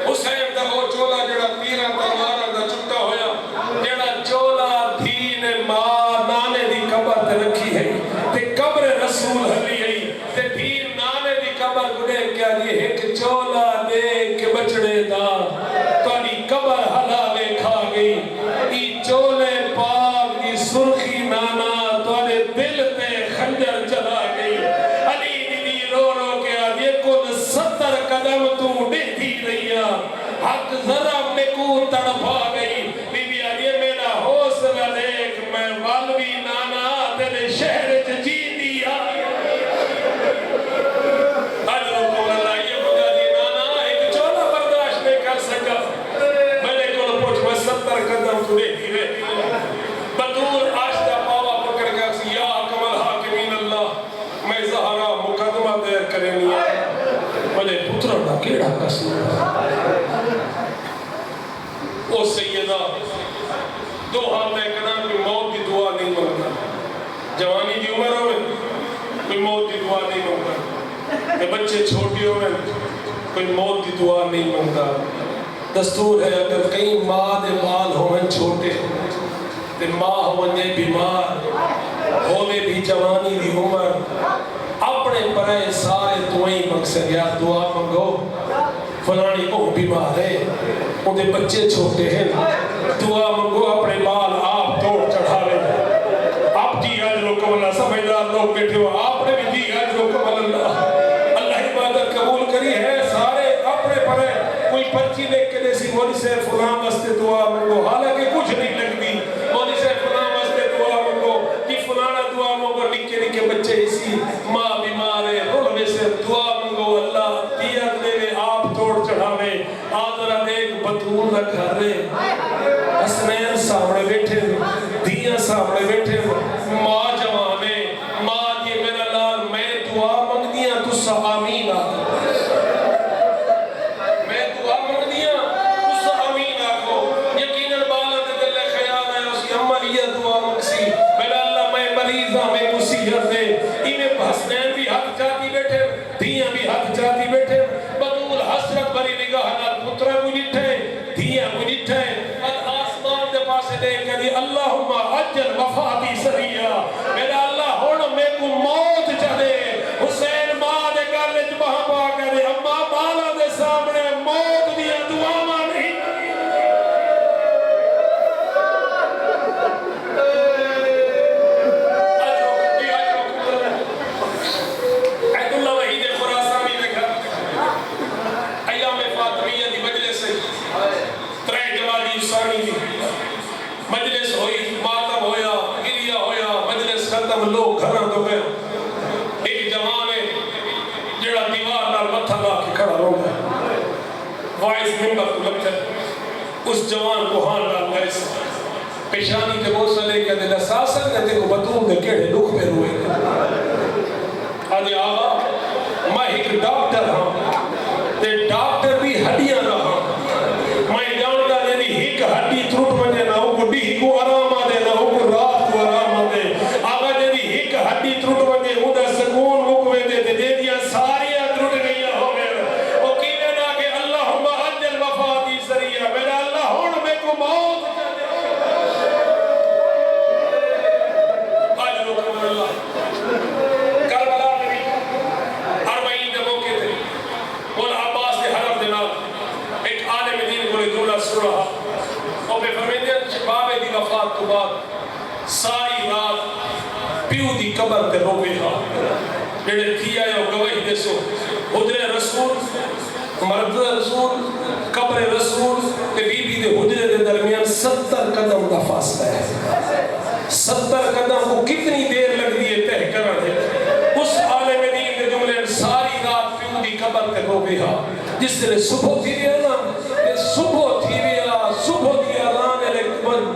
حسین دا وہ چولا جڑا تیرہ تلوارہ دا چٹا ہویا جڑا چولا دین ماں نانے دی قبر تے رکھی ہے تے قبر رسول حلی ہے تے دین نانے دی قبر گڑے کیا یہ ایک چولا دے کے بچڑے دا تو انی قبر حلاوے کھا گئی ای چولے پاک دی سرخی نانا دل تے خنجر چلا گئی علی دی رو رو کے آدھے کل 70 قدم تو دیکھی رہیا حق ذرا میں کو تڑپا گئی بی بی آدھے میرا حوصلہ دیکھ میں والوی نانا تیرے شہر جی دیا آج روکو اللہ یہ مجھا دی نانا ایک چولا برداشت نہیں کر سکا میں نے کل پوچھ میں 70 قدم تو دیکھی رہی بطول آشتہ پاوا پکڑ گیا یا کمل حاکمین اللہ میں زہرا مقدمہ دیر کرنی ہے بلے پترہ دا کیڑا قسم او سیدہ دو ہاتھ میں کنا کوئی موت کی دعا نہیں مانگا جوانی کی عمر ہوئے کوئی موت کی دعا نہیں مانگا کہ بچے چھوٹی ہوئے کوئی موت کی دعا نہیں مانگا دستور ہے اگر کئی ماں دے مال ہوئے چھوٹے تے ماں ہوئے بیمار ہوئے بھی جوانی دی عمر اپنے پرے سارے دعائیں مقصد یا دعا منگو فلانی کو بیمار ہے انہیں بچے چھوٹے ہیں دعا منگو اپنے مال آپ توڑ چڑھا لیں آپ جی آج لوکم اللہ سمجھدار لوگ بیٹھے ہو آپ نے بھی جی آج لوکم اللہ اللہ عبادت قبول کری ہے سارے اپنے پرے کوئی پرچی دیکھ کے جیسی مولی سے فلاں واسطے دعا منگو حالانکہ کچھ نہیں لگتی مولی سے فلاں واسطے دعا منگو کہ فلانا دعا منگو نکے نکے بچے اسی ماں بیمار ہے روڑوے سے دعا منگو اللہ دیت دے میں آپ توڑ چڑھاوے آدھرہ ایک بطول نہ گھر رہے حسنین سامنے بیٹھے دیاں سامنے بیٹھے ماں جوانے ماں یہ میرا لال میں دعا منگ دیا تو سا آمین آگا میں دعا منگ دیا تو سا آمین آگا یقیناً بالا دے دل خیال ہے اسی عملیہ دعا منگ سی میرا اللہ میں مریضہ میں مسیحت دے انہیں حسنین بھی حق جاتی بیٹھے دیاں بھی حق جاتی بیٹھے بطول حسرت بری نگاہ نال پترہ بھی نٹھے دیاں بھی نٹھے آسمان دے پاسے دے کہی اللہم عجل وفاتی سریعہ میرا اللہ ہون میں کو موت چلے حسین ماں دے گالے جبہاں پا کہے اما بالا دے سامنے موت دیا دعا ماں نہیں عید اللہ وحید خراسانی نے کہا ایام فاطمیہ دی مجلس ترے جمالی اسانی دی مجلس ہوئی ماتم ہویا گریہ ہویا مجلس ختم لوگ گھران دو گئے ایک جوان ہے جڑا دیوار نال متھا لا کے کھڑا ہو گیا وائس ممبر کو لگتا اس جوان کو ہاں ڈال گئے پیشانی کے بوسہ لے کے دل اساسا کہ کو بطور دے کیڑے لکھ پہ روئے آدھے آغا میں ایک ڈاکٹر ہاں تے ڈاکٹر بھی ہڈیاں رہا میں جانتا جنہی ایک ہڈی تروٹ مجھے نہ ہو کو ڈی کو آرام آدھے نہ ہو کو رات کو آرام آدھے آغا جنہی ایک ہڈی تروٹ مجھے ہوندہ سکون مکوے دے دے دے دیا ساری تروٹ گئی ہو گئے وہ کینے نا کہ اللہم اجل وفاتی سریعہ میرا اللہ ہون میں کو موت کربلا نبی 40 دے موقع تھے اور عباس کے حرم دے نال ایک عالم دین کو جملہ سن رہا اور پہ فرمیدے بابے دی وفات کو بعد ساری رات پیو دی قبر تے روے ہا جڑے تھیا ہے گواہی دے سو حجرے رسول مرد رسول قبر رسول تے بی بی دے حجرے دے درمیان 70 قدم کا فاصلہ ہے 70 قدم کو کتنی دیر لگ دی ہے تہ کر رہے اس عالم دین کے جملے ساری رات پیو دی قبر تے رو گیا جس سے صبح تھی رہا نا صبح تھی رہا صبح دی اذان لے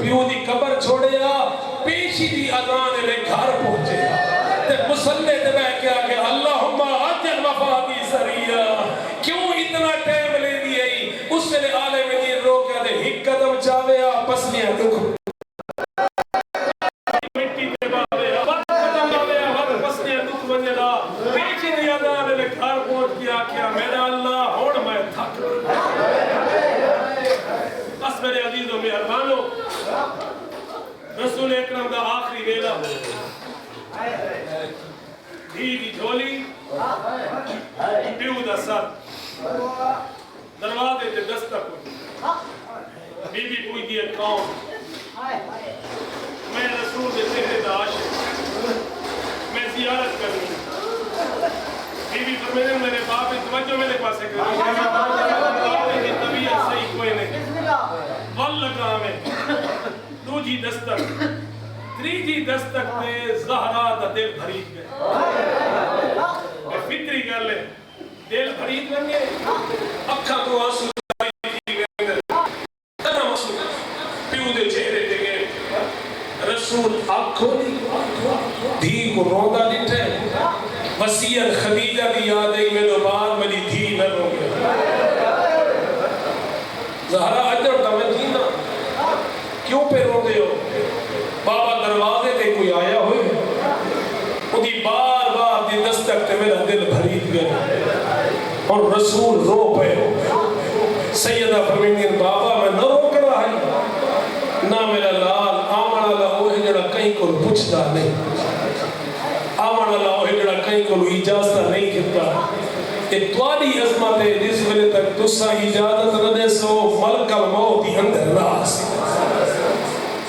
پیو دی قبر چھوڑیا پیشی دی اذان لے گھر پہنچے تے مسلح تے بیٹھ کے آگے اللہم اجل وفاتی سریعہ کیوں اتنا ٹائم لے دی ہے اس سے عالم دین رو کے آدھے ایک قدم چاہوے پسلیاں دکھ میرا اللہ ہوڑ میں تھک بس میرے عزیزوں میں ارمانو رسول اکرم دا آخری ویلا دھی دی جھولی پیو دا سر دروازے دے دستک بی بی پوئی دی قوم میں رسول دے چہرے دا عاشق میں زیارت کرنی بی بی فرمیدے میرے باپ توجہ میرے پاسے کریں باپ کی طبیعت صحیح کوئی نہیں واللہ میں دو جی دستک تریجی دستک میں زہرا دا دل بھرید گئے میں فکری کر لے دل بھرید بن گئے اکھا تو آنسو پیو دے چہرے دے گئے رسول آنکھوں دی کو روندہ لٹھے وسیعت خدیجہ دی یاد ہے میں دوبار میری دھی نہ رو گیا زہرا اجر تمہیں جینا کیوں پہ رو دے ہو بابا دروازے تے کوئی آیا ہوئے وہ دی بار بار دی دستک تے میرا دل بھرید گیا اور رسول رو پہ سیدہ فرمیندین بابا میں نہ رو کر رہا ہے نہ میرا لال آمن اللہ ہوئے جڑا کہیں کو پوچھتا نہیں آمن اللہ ہوئے جڑا کہیں کو اجازت نہیں کتا یہ تواری عظمت ہے جس ویلے تک تسا اجازت نہ دے سو ملک الموت ہی اندر راس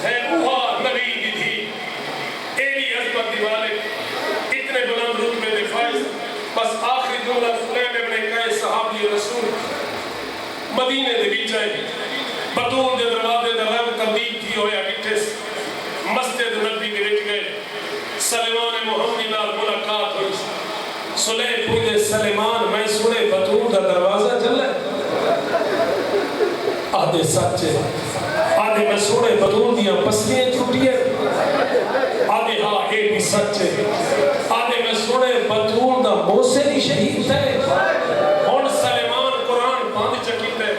ہے اوہا نبی دی تھی ایلی عظمت دی والد اتنے بلند رتبے دے فائز بس آخری جملہ فلیم ابن قیس صحابی رسول مدینے دے بیچ آئے بطول دے دروازے دے رنگ تبدیل تھی ہویا کٹھس مسجد نبی دے بیچ گئے سلیمان محمدی نال ملاقات ہوئی سلیح پوچھے سلیمان میں سنے بطول دا دروازہ چلے آدھے سچے آدھے میں سنے بطول دیا پسلیاں چھوٹی ہے آدھے ہاں اے بھی سچے آدھے میں سنے بطول دا موسیقی شہید ہے اور سلیمان قرآن باندھ چکیت ہے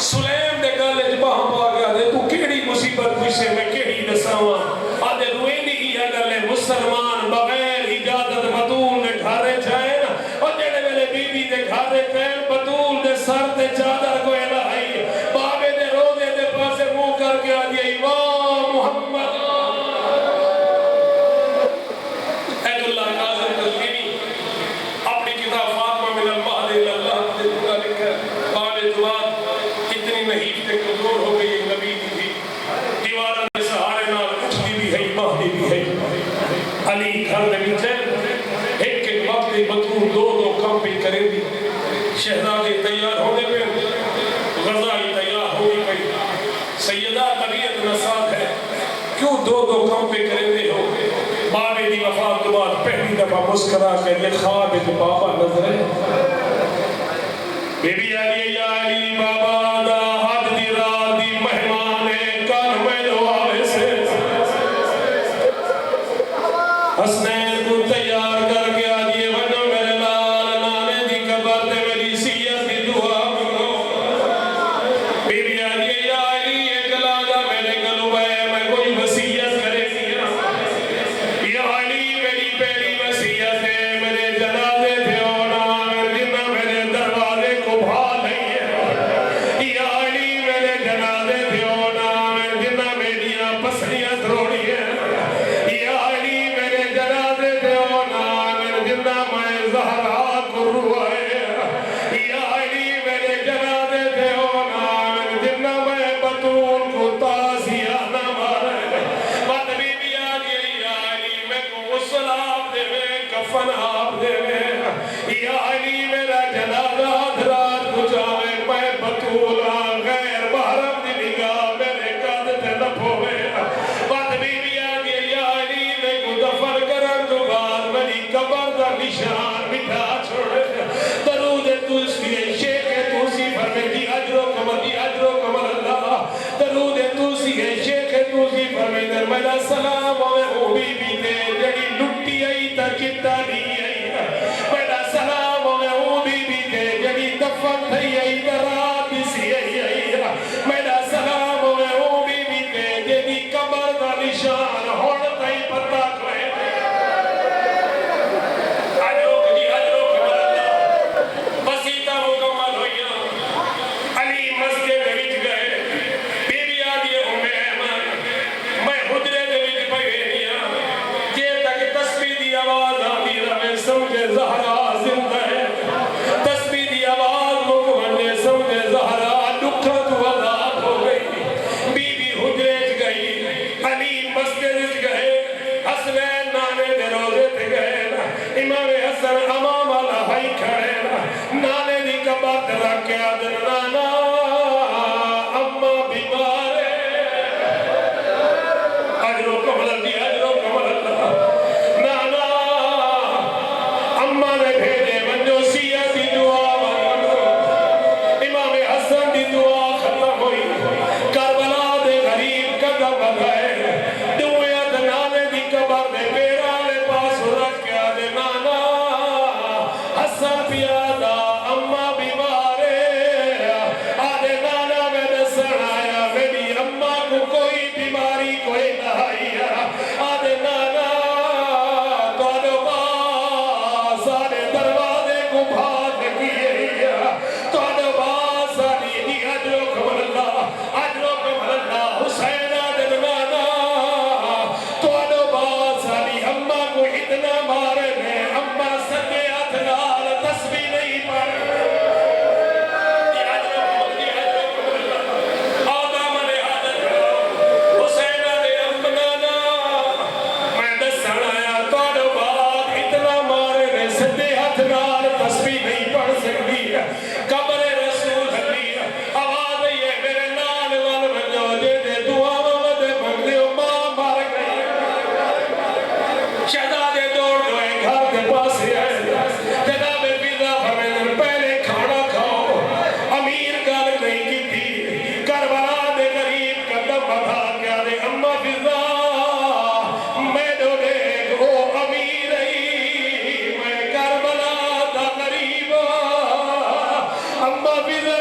سلیم دے گالے جبا ہم آگیا دے تو کیڑی مصیبت پوچھے میں کیڑی نساواں آدھے روئے نہیں ہی اگلے مسلمان بغیر اجازت بطول نے گھارے جائے نا اور جڑے ویلے بی بی دے گھارے پیر بطول دے سر دے چادر کو الہائی بابے دے روزے دے پاسے منہ کر کے آدھے امام محمد اید اللہ ناظر تلقینی اپنی کتاب فاطمہ من المہد اللہ دے دعا لکھا باب جواد اتنی نحیف تے کمزور ہو گئی نبی تھی دیوارہ میں سہارے نال اٹھتی بھی ہے مہدی بھی ہے علی گھر میں بیٹھے ایک ایک وقت بطول دو کام بھی کریں دی شہزادے تیار ہونے پہ غزائی تیار ہوئی پہ سیدہ طبیعت نساد ہے کیوں دو کام پہ کریں دے ہو بابے دی وفات کے بعد پہلی دفعہ مسکرا کے یہ خواب ہے کہ بابا نظر ہے بی بی آگے یا علی بابا دا حد دی رات دی مہمانے کان میں دو آوے سے حسنین کو تیار کر کے آجیے ونو میرے لال نانے دی قبر دے میری سیت دی دعا بی بی آگے یا علی ایک لاغا میرے گلو بے میں کوئی وسیعت کرے یا علی میری پہلی وسیعت ہے میرے جنازے تھے ہونا جنہ میرے دروازے کو بھا لئیے یا علی میرے جنازے تھے ہونا جنہ میریاں پسلیاں دھروڑی ہے یا علی میرے جنازے تھے ہونا جنہ میں زہرا کو روائے یا علی میرے جنازے تھے ہونا جنہ میں بطول کو تازیہ نہ مارے بات بی بی آگے یا علی میں کو غسل آپ دے میں کفن آپ دے میں یا علی میرا جنازہ دھرات کو جاوے میں بطولا غیر محرم دی نگاہ میرے قد تے نپھوے بات بی بی آگے یا علی میں کو دفن کرن تو بعد میری قبر دا نشان مٹھا چھوڑے درود توسی شیخ توسی فرمیدی اجر و کمر اللہ درود توسی شیخ توسی فرمیدر میرا سلام ہوئے او بی بی دے جڑی لٹی آئی تا چتا نہیں آئی میرا سلام ہوئے او بی بی دے جڑی دفن تھی آئی تا رات سی آئی میرا سلام ہوئے او بی بی دے جڑی قبر دا نشان ہوڑتا ہی پتہ کوئے امام حسن امام اللہ ہی کھڑے نانے دی کبات رکھیا دن نانا اممہ بیمارے اجرو کمل اللہ نانا اممہ نے بھیجے منجو سیہ دی دعا امام حسن دی دعا ختم ہوئی کربلا دے غریب قدم بھائے دعویت نانے دی کبار دے بیرالے پاس رکھیا دے نانا حسن پیادا اممہ بیمارے آدھے نانا میں دسن آیا میری اممہ کو کوئی بیماری کوئی نہ آئی آدھے نانا تو آدھے باس آدھے دروازے کو بھاگ کیے تو آدھے باس آدھے دی اجرو کمل اللہ حسین آدھے نانا تو آدھے باس آدھے اممہ کو اتنا مارے میں اممہ سکے اتنال تسبیح نہیں پڑھ دی اجرو کمل اللہ آدھا منے حادت حسین آدھے امنانا میں دسن آیا تو آدھے باس اتنا مارے میں سکے اتنال تسبیح نہیں پڑھ سکتی قبر رسول اللہ آواز یہ میرے نال وال بنجو دے دے دعا مدے بندے ماں مار گئی شہزادے دوڑ دوئے گھر کے پاس آئے جناب فضا فرمیدن پہلے کھانا کھاؤ امیر گل نہیں کی تھی کربلا دے غریب قدم بڑھا کیا دے اممہ فضا میں دو دیکھ او امیر ہی میں کربلا دا غریب اممہ فضا